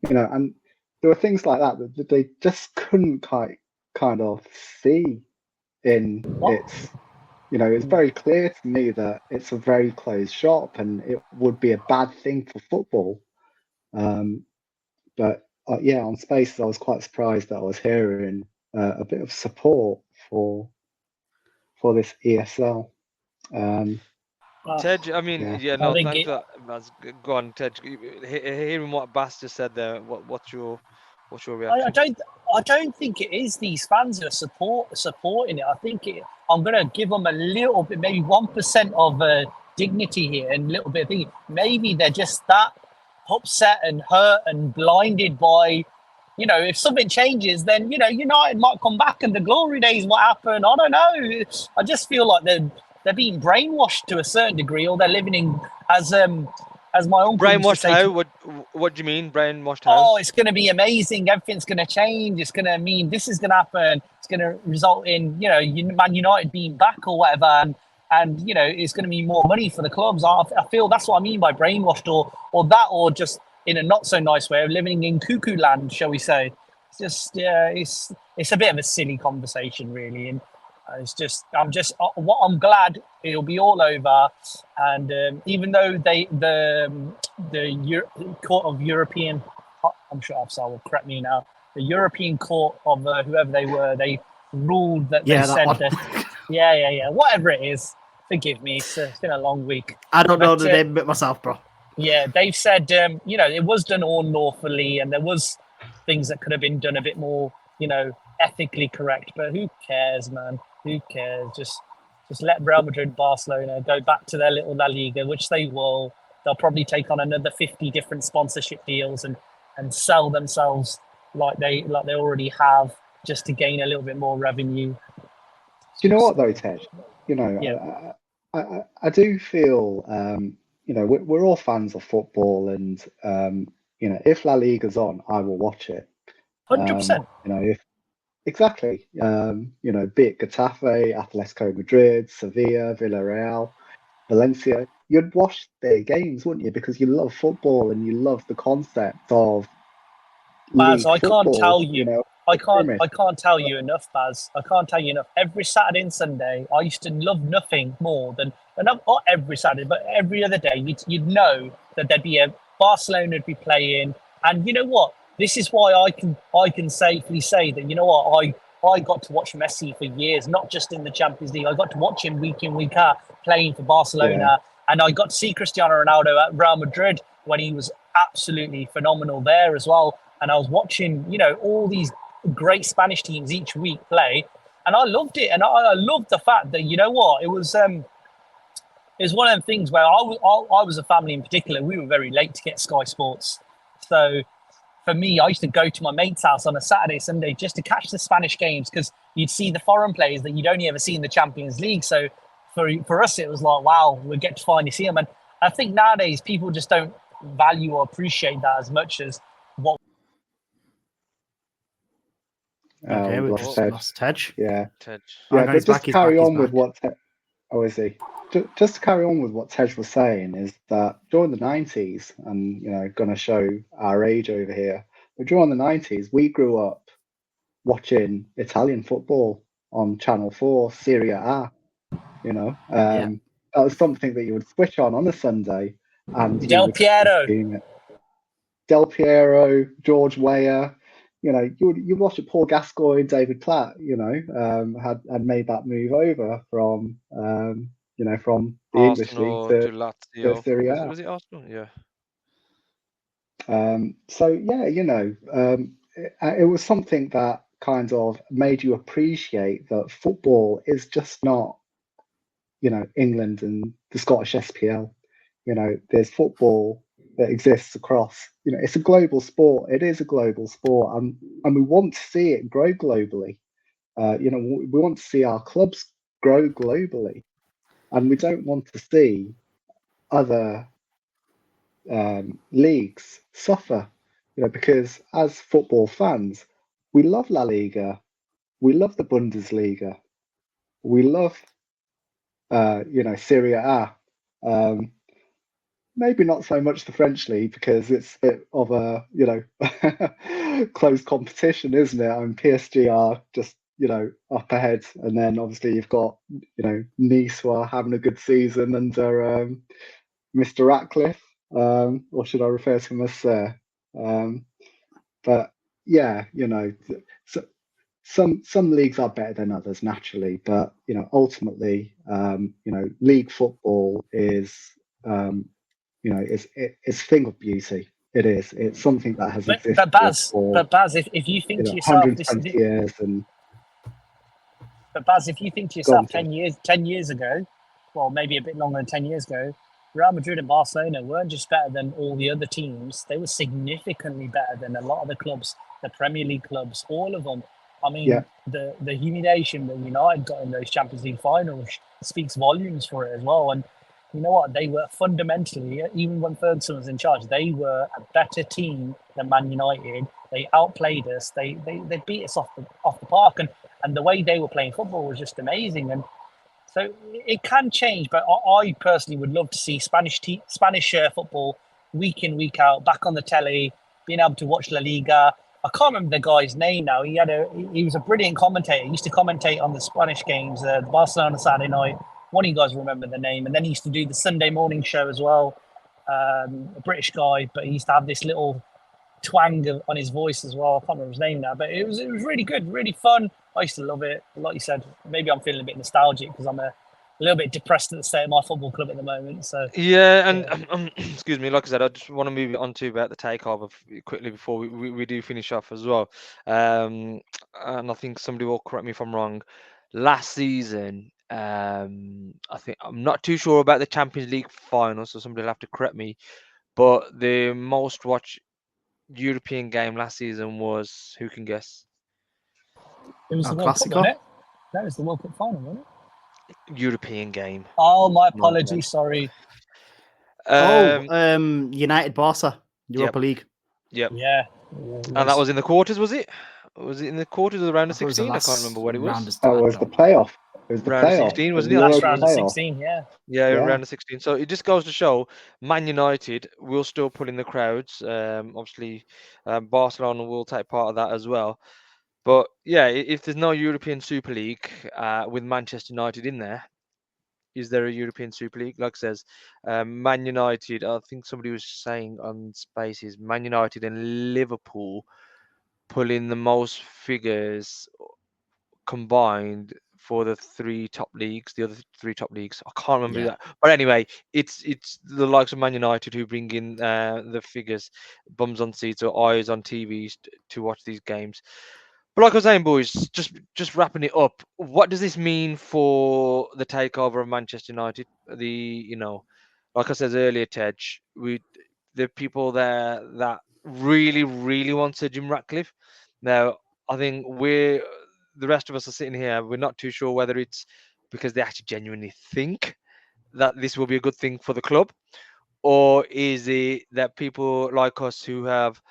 And there were things like that they just couldn't kind of see in its, it's very clear to me that it's a very closed shop and it would be a bad thing for football. But on Spaces, I was quite surprised that I was hearing a bit of support for this ESL. Tej, I mean, I think thanks for that. Go on, Tej. Hearing what Bas just said there, what's your reaction? I don't think it is these fans who are supporting it. I think I'm going to give them a little bit, maybe 1% of dignity here and a little bit of thinking. Maybe they're just that upset and hurt and blinded by, if something changes, then, United might come back and the glory days might happen. I don't know. I just feel like they're being brainwashed to a certain degree, or they're living in, as my uncle brainwashed how? What do you mean brainwashed how? Oh, it's going to be amazing. Everything's going to change. It's going to mean this is going to happen. It's going to result in, Man United being back or whatever. And it's going to mean more money for the clubs. I feel that's what I mean by brainwashed, or just in a not so nice way of living in cuckoo land, shall we say. It's just, it's a bit of a silly conversation, really. And I'm glad it'll be all over, and even though the Court of European, I'm sure Afsar will correct me now, the European Court of whoever they were, they ruled that they said that, whatever it is, forgive me, it's been a long week. I don't know the name of it myself, bro. Yeah, they've said, it was done all lawfully, and there was things that could have been done a bit more, ethically correct, but who cares, man? Who cares? Just let Real Madrid, Barcelona go back to their little La Liga, which they will. They'll probably take on another 50 different sponsorship deals and sell themselves like they already have, just to gain a little bit more revenue. Do you know what though, Tej? I do feel we're all fans of football, and if La Liga's on, I will watch it. 100%. Exactly. Be it Getafe, Atletico Madrid, Sevilla, Villarreal, Valencia, you'd watch their games, wouldn't you? Because you love football and you love the concept of Baz, I football, can't tell you. I can't tell you enough, Baz. I can't tell you enough. Every Saturday and Sunday, I used to love nothing more than, not every Saturday, but every other day, you'd know that there'd be a Barcelona would be playing, and you know what? This is why I can safely say that, I got to watch Messi for years, not just in the Champions League. I got to watch him week in, week out playing for Barcelona, and I got to see Cristiano Ronaldo at Real Madrid when he was absolutely phenomenal there as well. And I was watching, all these great Spanish teams each week play, and I loved it. And I loved the fact that, you know what, it was one of them things where I was a family in particular. We were very late to get Sky Sports, so for me, I used to go to my mate's house on a Saturday, Sunday just to catch the Spanish games, because you'd see the foreign players that you'd only ever see in the Champions League. So for us, it was like, wow, we get to finally see them. And I think nowadays people just don't value or appreciate that as much as what. Okay, we've we've lost just Tej. lost Tej. Yeah, Tej. yeah. no, But he's just back, to he's carry back, he's on with back. what is he? Just to carry on with what Tej was saying is that during the 90s, and going to show our age over here, but during the 90s, we grew up watching Italian football on Channel 4, Serie A. That was something that you would switch on a Sunday, and you Del would Piero. be seeing it. Del Piero, George Weah. You watch it. Paul Gascoigne, David Platt. Had made that move over from from the English league Arsenal to to Lazio. Serie A. Was it Arsenal? Yeah. So yeah, it was something that kind of made you appreciate that football is just not, England and the Scottish SPL. There's football that exists across. It's a global sport. It is a global sport, and we want to see it grow globally. We want to see our clubs grow globally, and we don't want to see other leagues suffer. Because as football fans, we love La Liga, we love the Bundesliga, we love Serie A. Maybe not so much the French league, because it's a bit of a close competition, isn't it? And PSG are just up ahead, and then obviously you've got Nice, who are having a good season under Mr. Ratcliffe, or should I refer to him as Sir? But yeah, so some leagues are better than others naturally, but ultimately, league football is it's a thing of beauty. It is. It's something that has existed for But Baz, if you think to yourself, 120 years, and but Baz, if you think to yourself, 10 years ago, well, maybe a bit longer than 10 years ago, Real Madrid and Barcelona weren't just better than all the other teams. They were significantly better than a lot of the clubs, the Premier League clubs, all of them. I mean, the humiliation that United got in those Champions League finals speaks volumes for it as well. And you know what? They were fundamentally, even when Ferguson was in charge, they were a better team than Man United. They outplayed us. They beat us off the park, and the way they were playing football was just amazing. And so it can change, but I personally would love to see Spanish football week in, week out, back on the telly, being able to watch La Liga. I can't remember the guy's name now. He was a brilliant commentator. He used to commentate on the Spanish games, Barcelona Saturday night. One of you guys remember the name. And then he used to do the Sunday morning show as well. A British guy, but he used to have this little twang on his voice as well. I can't remember his name now, but it was really good, really fun. I used to love it. Like you said, maybe I'm feeling a bit nostalgic because I'm a little bit depressed at the state of my football club at the moment. So yeah, and excuse me, like I said, I just want to move on to about the takeover quickly before we do finish off as well. And I think somebody will correct me if I'm wrong. Last season, I think I'm not too sure about the Champions League final, so somebody will have to correct me. But the most watched European game last season was, who can guess? it was the World Cup, wasn't it? That was the World Cup final, wasn't it? European game. Oh, my apologies. Sorry. United Barca Europa League. Yep. Yeah. And that was in the quarters, was it? Was it in the quarters or around the 16? I can't remember what it was. That was the playoff. It was the round of playoff. 16, wasn't the it? Last Euro round of playoff. 16, yeah. Yeah, round of 16. So it just goes to show Man United will still pull in the crowds. Obviously, Barcelona will take part of that as well. But yeah, if there's no European Super League with Manchester United in there, is there a European Super League? Like I says, Man United, I think somebody was saying on Spaces, Man United and Liverpool pull in the most figures combined for the three top leagues, the other three top leagues. I can't remember that. But anyway, it's the likes of Man United who bring in the figures, bums on seats or eyes on TVs to watch these games. But like I was saying, boys, just wrapping it up. What does this mean for the takeover of Manchester United? Like I said earlier, Tej, the people there that really want Sir Jim Ratcliffe. Now, I think the rest of us are sitting here. We're not too sure whether it's because they actually genuinely think that this will be a good thing for the club, or is it that people like us who have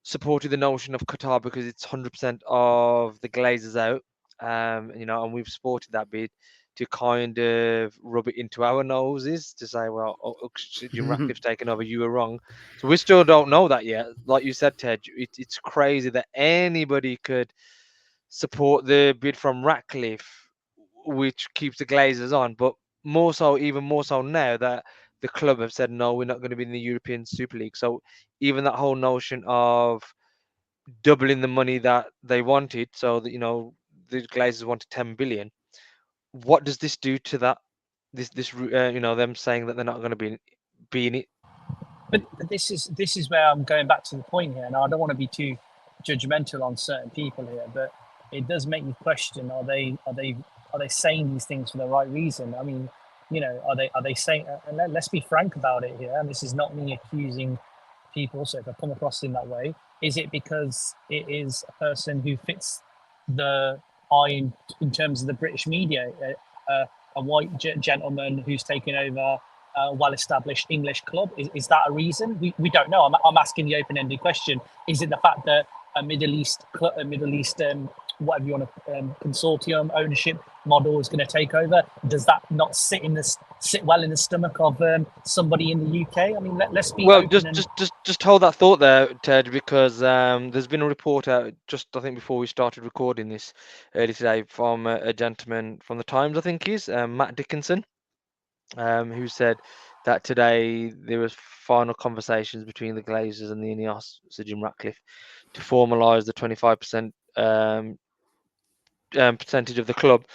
supported the notion of Qatar because it's 100% of the Glazers out, and we've supported that bid to kind of rub it into our noses to say, well, Jim Ratcliffe's taken over, you were wrong. So we still don't know that yet. Like you said, Ted, it's crazy that anybody could support the bid from Ratcliffe, which keeps the Glazers on, but even more so now that the club have said no, we're not going to be in the European Super League. So even that whole notion of doubling the money that they wanted, so that the Glazers wanted 10 billion. What does this do to that? Them saying that they're not going to be in it. But this is where I'm going back to the point here, and I don't want to be too judgmental on certain people here, but it does make me question: are they saying these things for the right reason? I mean, are they saying? And let's be frank about it here. And this is not me accusing people. So if I come across in that way, is it because it is a person who fits the eye in terms of the British media, a white gentleman who's taken over a well-established English club? Is that a reason? We don't know. I'm asking the open-ended question. Is it the fact that a Middle East whatever you want to consortium ownership model is going to take over? Does that not sit well in the stomach of somebody in the UK? I mean, let's be well. Open just hold that thought there, Ted, because there's been a report out just I think before we started recording this early today from a gentleman from the Times, I think he's Matt Dickinson, who said that today there was final conversations between the Glazers and the Ineos, Sir Jim Ratcliffe, to formalise the 25% percentage of the club.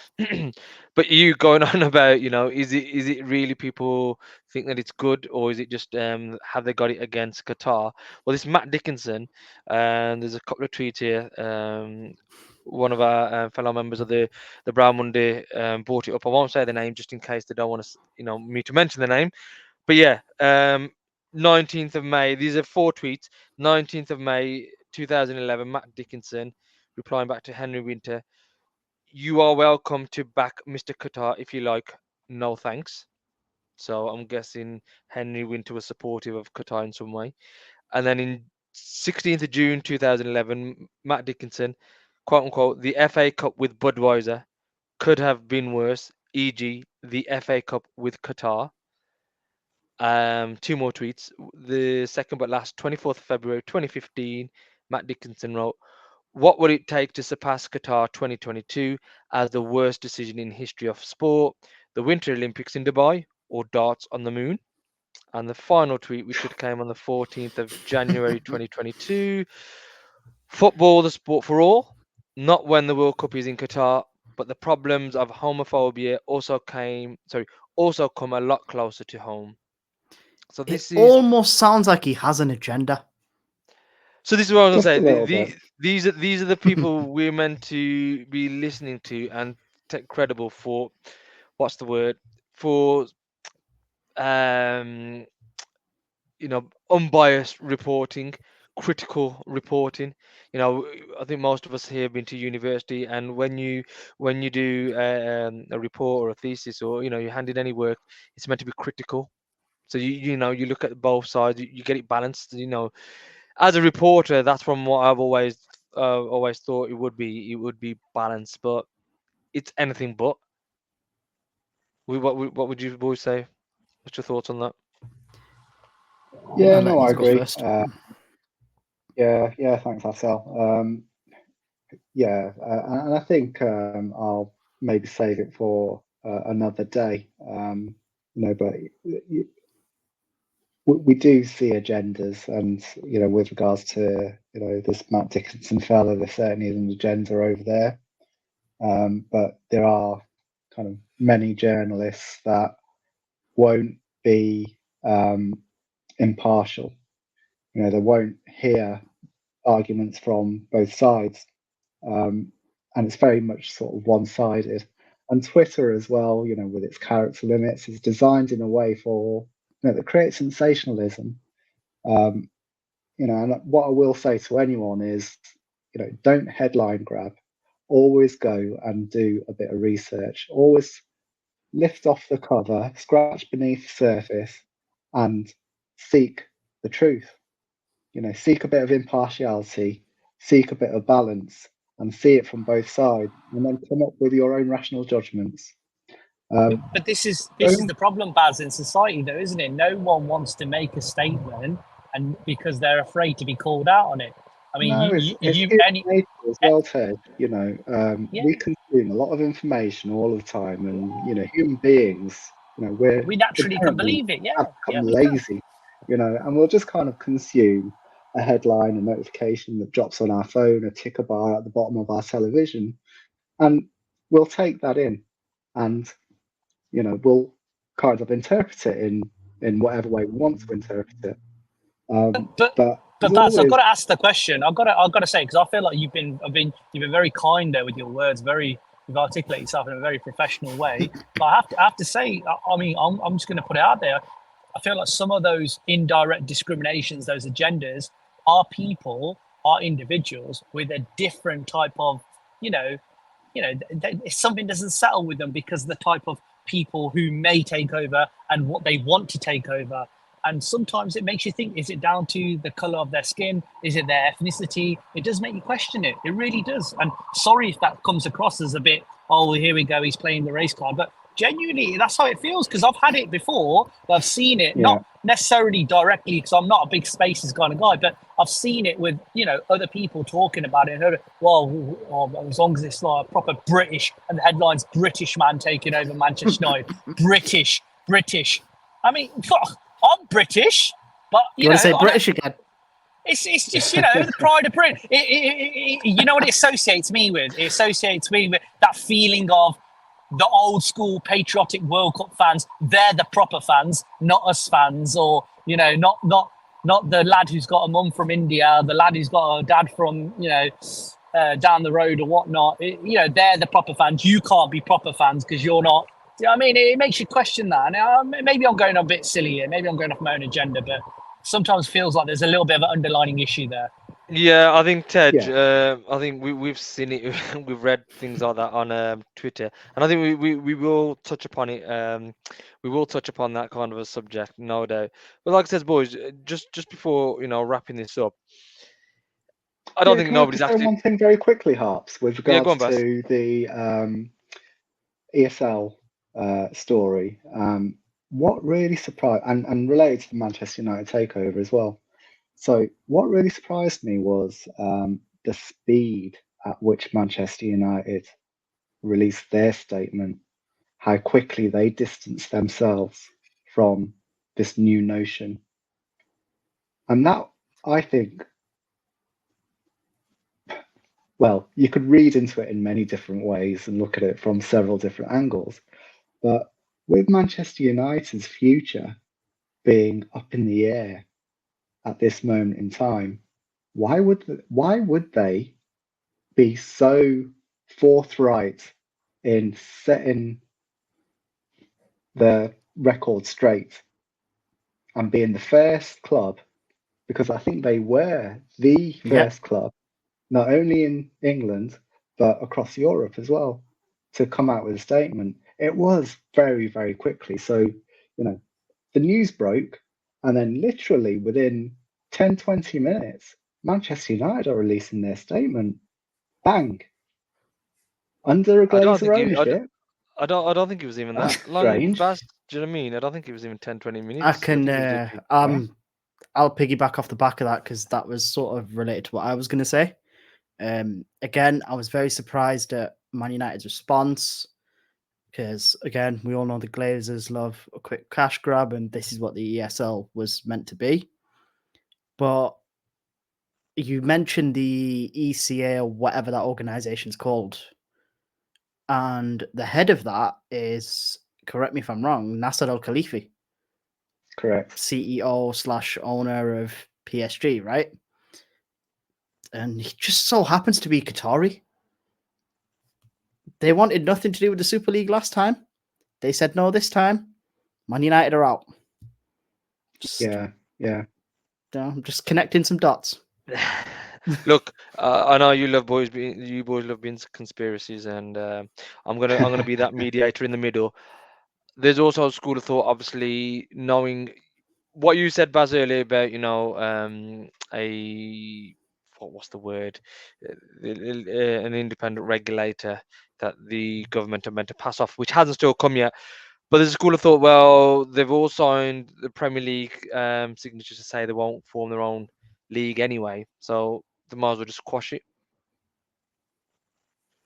But you going on about, is it really people think that it's good, or is it just have they got it against Qatar? Well, this Matt Dickinson, and there's a couple of tweets here. One of our fellow members of the Brown Munde brought it up. I won't say the name just in case they don't want to, me to mention the name. But yeah, 19th of May. These are 4 tweets. 19th of May 2011. Matt Dickinson replying back to Henry Winter. You are welcome to back Mr. Qatar if you like. No thanks. So I'm guessing Henry Winter was supportive of Qatar in some way. And then in 16th of June 2011, Matt Dickinson, quote unquote, the FA Cup with Budweiser could have been worse, e.g., the FA Cup with Qatar. 2 more tweets. The second but last, 24th of February 2015, Matt Dickinson wrote, what would it take to surpass Qatar 2022 as the worst decision in history of sport? The Winter Olympics in Dubai or darts on the moon? And the final tweet, which came on the 14th of January 2022. Football, the sport for all, not when the World Cup is in Qatar, but the problems of homophobia also come a lot closer to home. So this is almost sounds like he has an agenda. So this is what I was Just a going to little say. bit. These are the people we're meant to be listening to and take credible for. What's the word? For unbiased reporting, critical reporting. I think most of us here have been to university, and when you do a report or a thesis, or you handed any work, it's meant to be critical. So you look at both sides, you get it balanced. As a reporter, that's from what I've always thought it would be. It would be balanced, but it's anything but. What would you boys say? What's your thoughts on that? Yeah, I'll let no, I you go agree. first. Yeah, thanks, Marcel. And I think I'll maybe save it for another day. But we do see agendas, and with regards to this Matt Dickinson fella, there certainly is an agenda over there. But there are kind of many journalists that won't be impartial. They won't hear arguments from both sides. and it's very much sort of one-sided. And Twitter as well, you know, with its character limits, is designed in a way for, you know, that creates sensationalism. You know, and what I will say to anyone is, you know, don't headline grab. Always go and do a bit of research. Always lift off the cover, scratch beneath the surface, and seek the truth. You know, seek a bit of impartiality, seek a bit of balance, and see it from both sides, and then come up with your own rational judgments. But this is the problem, Baz, in society, though, isn't it? No one wants to make a statement, and because they're afraid to be called out on it. I mean, no, it's human nature as well, Ted. You know, we consume a lot of information all the time, and you know, human beings, you know, we naturally can believe it. Yeah, become lazy, you know, and we'll just kind of consume a headline, a notification that drops on our phone, a ticker bar at the bottom of our television, and we'll take that in, and you know, we'll kind of interpret it in whatever way we want to interpret it. But Baz, I've got to ask the question. I've got to say, because I feel like you've been very kind there with your words, you've articulated yourself in a very professional way. But I have to say, I mean, I'm just going to put it out there. I feel like some of those indirect discriminations, those agendas, are people, are individuals with a different type of, something doesn't settle with them because of the type of people who may take over and what they want to take over. And sometimes it makes you think, is it down to the color of their skin? Is it their ethnicity? It does make you question it. It really does. And sorry if that comes across as a bit, oh, here we go, he's playing the race card. But genuinely, that's how it feels, because I've had it before. I've seen it, not necessarily directly, because I'm not a big spaces kind of guy, but I've seen it with, other people talking about it. And well, as long as it's like a proper British, and the headline's British man taking over Manchester United. British. I mean, I'm British, but you want to say British again? It's just, the pride of Britain. You know what it associates me with? It associates me with that feeling of the old school patriotic World Cup fans. They're the proper fans, not us fans, or, not the lad who's got a mum from India, the lad who's got a dad from, down the road or whatnot. They're the proper fans. You can't be proper fans because you're not. I mean, it makes you question that. And maybe I'm going a bit silly here. Maybe I'm going off my own agenda, but sometimes feels like there's a little bit of an underlining issue there. Yeah, I think Ted. I think we've seen it. We've read things like that on Twitter, and I think we will touch upon it. We will touch upon that kind of a subject, no doubt. But like I said, boys, just before wrapping this up, I don't think nobody's actually. One thing very quickly, Harps, with regards go on, Baz. to the ESL story. What really surprised, and related to the Manchester United takeover as well. So what really surprised me was the speed at which Manchester United released their statement, how quickly they distanced themselves from this new notion. And that, I think, well, you could read into it in many different ways and look at it from several different angles. But with Manchester United's future being up in the air at this moment in time, why would they be so forthright in setting the record straight and being the first club? Because I think they were the first club, not only in England, but across Europe as well, to come out with a statement. It was very, very quickly. So, the news broke, and then literally within 10, 20 minutes, Manchester United are releasing their statement. Bang. Under a Glazer ownership. I don't think it was even that long. Fast, do you know what I mean? I don't think it was even 10, 20 minutes. I can I'll piggyback off the back of that, because that was sort of related to what I was going to say. Again, I was very surprised at Man United's response, because, again, we all know the Glazers love a quick cash grab, and this is what the ESL was meant to be. But you mentioned the ECA, or whatever that organization's called, and the head of that is, correct me if I'm wrong, Nasser Al-Khalifi. Correct. CEO/owner of PSG, right? And he just so happens to be Qatari. They wanted nothing to do with the Super League last time. They said no this time. Man United are out. Yeah. I'm just connecting some dots. Look, I know you boys love being conspiracies, and I'm gonna be that mediator in the middle. There's also a school of thought, obviously, knowing what you said, Baz, earlier about what's the word, an independent regulator that the government are meant to pass off, which hasn't still come yet. But there's a school of thought. Well, they've all signed the Premier League signatures to say they won't form their own league anyway, so they might as well just quash it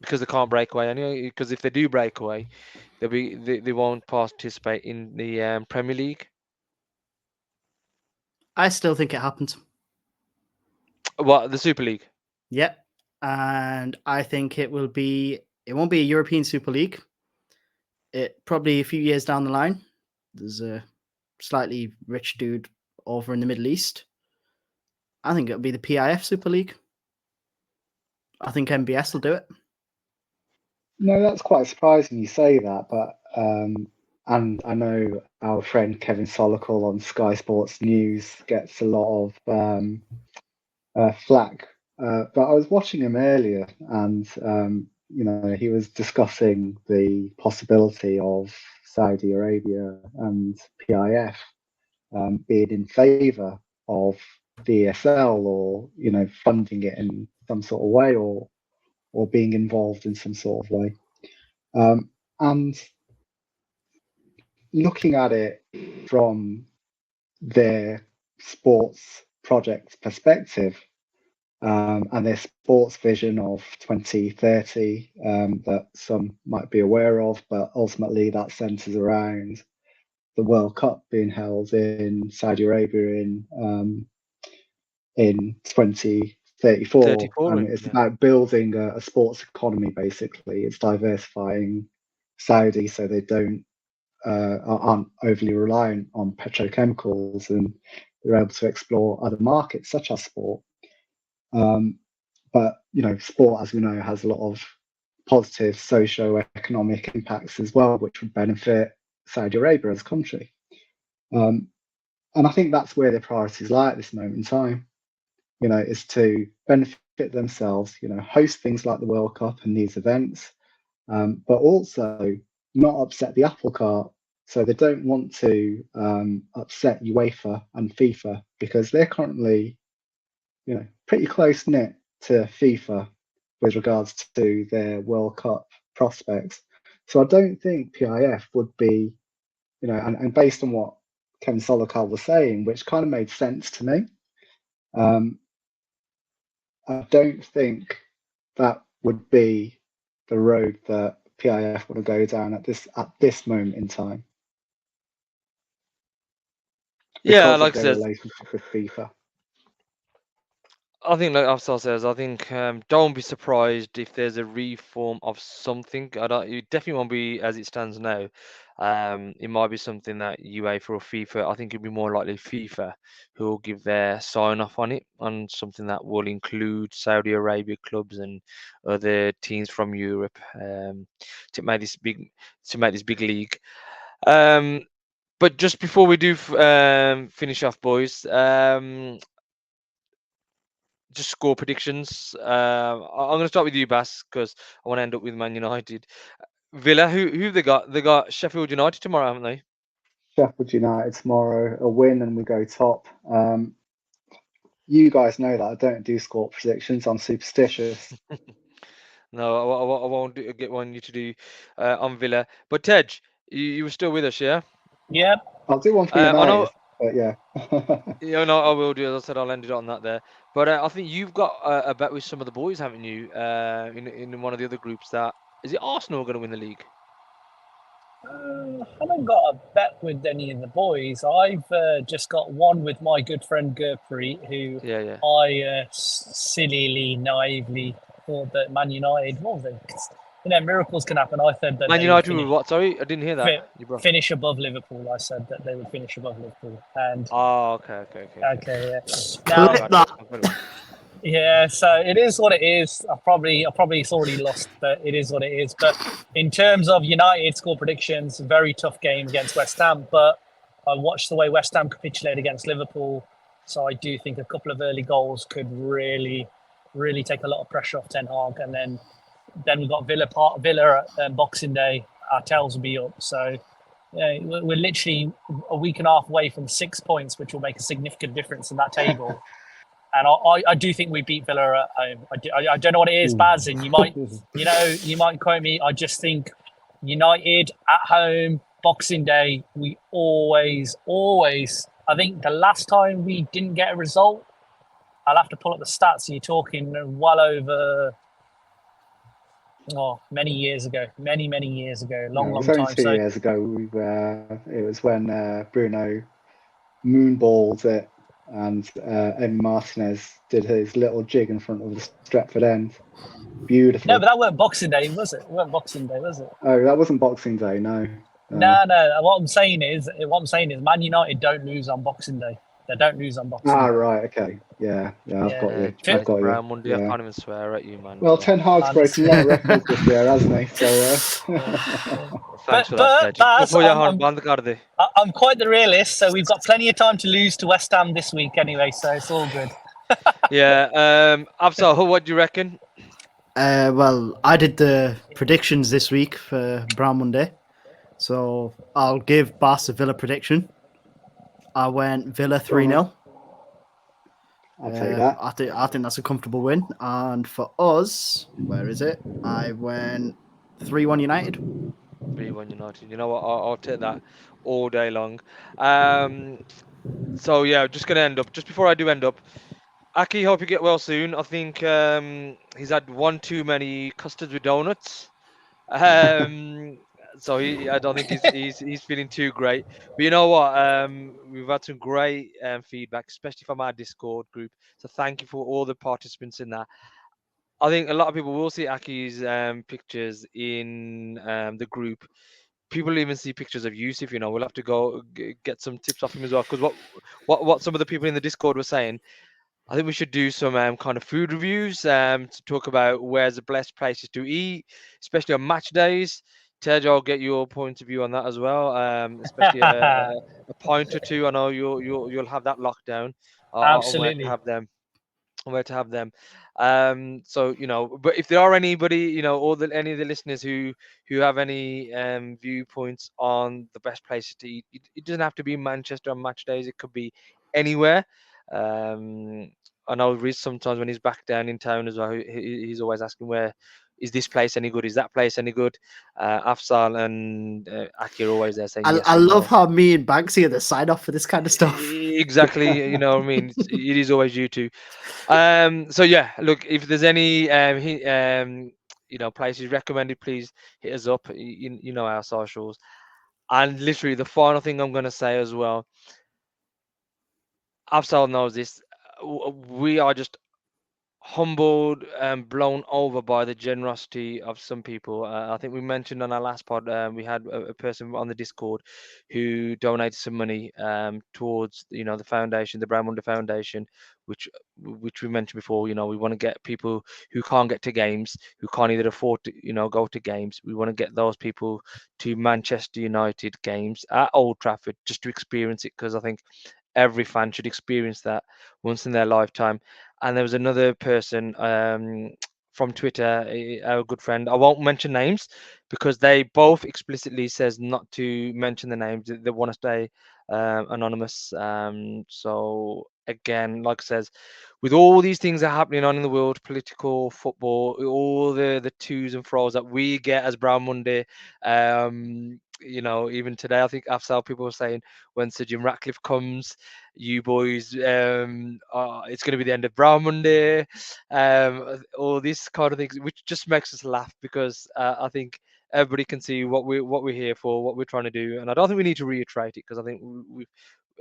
because they can't break away anyway. Because if they do break away, they won't participate in the Premier League. I still think it happens. What, the Super League? Yep. And I think it won't be a European Super League. It probably a few years down the line. There's a slightly rich dude over in the Middle East. I think it'll be the PIF Super League. I think MBS will do it. No, that's quite surprising you say that, but and I know our friend Kevin Solokal on Sky Sports News gets a lot of flack. But I was watching him earlier, and he was discussing the possibility of Saudi Arabia and PIF being in favour of the ESL, or funding it in some sort of way, or being involved in some sort of way. And looking at it from their sports project perspective, and their sports vision of 2030 that some might be aware of, but ultimately that centres around the World Cup being held in Saudi Arabia in 2034. 34, And it's yeah. about building a sports economy, basically. It's diversifying Saudi so they aren't overly reliant on petrochemicals, and they're able to explore other markets such as sport. But sport, as we know, has a lot of positive socio-economic impacts as well, which would benefit Saudi Arabia as a country. And I think that's where their priorities lie at this moment in time. Is to benefit themselves, host things like the World Cup and these events, but also not upset the apple cart. So they don't want to upset UEFA and FIFA, because they're currently, pretty close knit to FIFA with regards to their World Cup prospects. So I don't think PIF would be, and based on what Kevin Solokal was saying, which kind of made sense to me, I don't think that would be the road that PIF want to go down at this moment in time. Yeah, Because like I of their said, relationship with FIFA. I think, like Afsal says, I think don't be surprised if there's a reform of something. It definitely won't be as it stands now. It might be something that UEFA or FIFA. I think it'd be more likely FIFA who will give their sign off on it, on something that will include Saudi Arabia clubs and other teams from Europe, to make this big league. But just before we do finish off, boys, just score predictions. I'm going to start with you, Bass, because I want to end up with Man United. Villa, who have they got? They got Sheffield United tomorrow, haven't they? Sheffield United tomorrow, a win and we go top. You guys know that I don't do score predictions. I'm superstitious. No, I won't get one you to do on Villa. But Tej, you were still with us, yeah? Yep. I'll do one for I United, know. but yeah. Yeah, no, I will do. As I said, I'll end it on that there. But I think you've got a bet with some of the boys, haven't you? In one of the other groups, that is it. Arsenal going to win the league? I haven't got a bet with any of the boys. I've just got one with my good friend Gurpreet, who Yeah. I sillily, naively thought that Man United, what was it? Miracles can happen. I said that Man they would United with what? Sorry, I didn't hear that. You broke. finish above Liverpool. I said that they would finish above Liverpool. And Oh, okay. okay, yeah. No, Now, Clip that. Yeah, so it is what it is. I probably it's already lost, but it is what it is. But in terms of United score predictions, very tough game against West Ham. But I watched the way West Ham capitulated against Liverpool, so I do think a couple of early goals could really, really take a lot of pressure off Ten Hag. And then we've got Villa at Boxing Day. Our tails will be up. So yeah, we're literally a week and a half away from 6 points, which will make a significant difference in that table. And I do think we beat Villa at home. I don't know what it is, Baz, and you might quote me. I just think United at home, Boxing Day, we always. I think the last time we didn't get a result, I'll have to pull up the stats. You're talking well over many years ago, many years ago, long it was only time. 2 years ago. It was when Bruno moonballed it, and Emi Martinez did his little jig in front of the Stretford end. Beautiful. No, but that weren't Boxing Day, was it? It weren't Boxing Day, was it? Oh, that wasn't Boxing Day, no. No. What I'm saying is, Man United don't lose on Boxing Day. They don't lose on Boxing Day. Right, okay. Yeah, I've got you. I've got you. Munde, I can't even swear at you, man. Well, Ten Hag's broken a lot of records this year, hasn't he? So, thanks for that. I'm quite the realist, so we've got plenty of time to lose to West Ham this week anyway, so it's all good. Yeah, Afzal, what do you reckon? Well, I did the predictions this week for Brown Monday, so I'll give Bas a Villa prediction. I went Villa 3-0. I'll take that. I think that's a comfortable win. And for us, where is it? I went 3-1 United. 3-1 United. You know what? I'll take that all day long. So yeah, just gonna end up. Just before I do end up, Aki, hope you get well soon. I think he's had one too many custards with donuts. So I don't think he's feeling too great. But you know what? We've had some great feedback, especially from our Discord group. So thank you for all the participants in that. I think a lot of people will see Aki's pictures in the group. People even see pictures of Yusuf. We'll have to go get some tips off him as well. Because what some of the people in the Discord were saying, I think we should do some kind of food reviews to talk about where's the best places to eat, especially on match days. Tej, I'll get your point of view on that as well, especially a point or two. I know you'll have that lockdown. Absolutely. Where to have them. So but if there are anybody, or any of the listeners who have any viewpoints on the best places to eat, it doesn't have to be Manchester on match days. It could be anywhere. I know Riz sometimes when he's back down in town as well, he's always asking, where is this place any good? Is that place any good? Afzal and Aki are always there saying yes. I love how me and Banksy are the sign off for this kind of stuff. Exactly. What I mean, it is always you two. So yeah, look, if there's any places recommended, please hit us up. You know our socials. And literally the final thing I'm going to say as well, Afzal knows this, we are just humbled and blown over by the generosity of some people. I think we mentioned on our last pod, we had a person on the Discord who donated some money towards the foundation, the Brown Munde Foundation, which we mentioned before. We want to get people who can't get to games, who can't either afford to go to games. We want to get those people to Manchester United games at Old Trafford just to experience it, because I think every fan should experience that once in their lifetime. And there was another person from Twitter, our good friend. I won't mention names because they both explicitly says not to mention the names. They want to stay anonymous. So again, like I says, with all these things that are happening on in the world, political, football, all the twos and fro's that we get as Brown Monday, even today, I think Afzal, people were saying when Sir Jim Ratcliffe comes, you boys, it's going to be the end of Brown Monday, all these kind of things, which just makes us laugh, because I think everybody can see what we're here for, what we're trying to do, and I don't think we need to reiterate it, because I think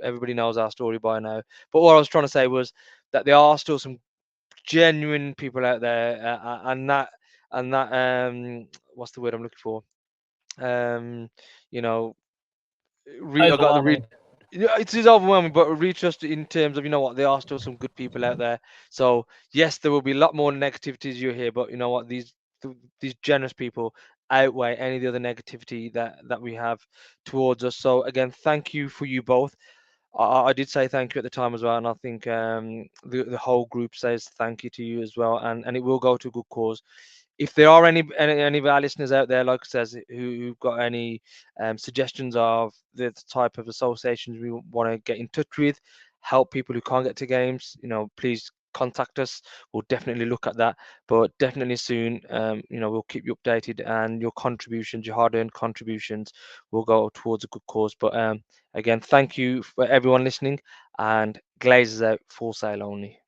everybody knows our story by now. But what I was trying to say was that there are still some genuine people out there, and that what's the word I'm looking for? I got the Yeah, it is overwhelming, but reach us in terms of, you know what, there are still some good people out there. So yes, there will be a lot more negativities you hear, but you know what, these generous people outweigh any of the other negativity that we have towards us. So again, thank you for you both. I did say thank you at the time as well, and I think the whole group says thank you to you as well, and it will go to a good cause. If there are any of our listeners out there, like I says, who've got any suggestions of the type of associations we want to get in touch with, help people who can't get to games, you know, please contact us. We'll definitely look at that, but definitely soon, you know, we'll keep you updated, and your contributions, your hard-earned contributions, will go towards a good cause. But again, thank you for everyone listening, and Glazers out, full sail only.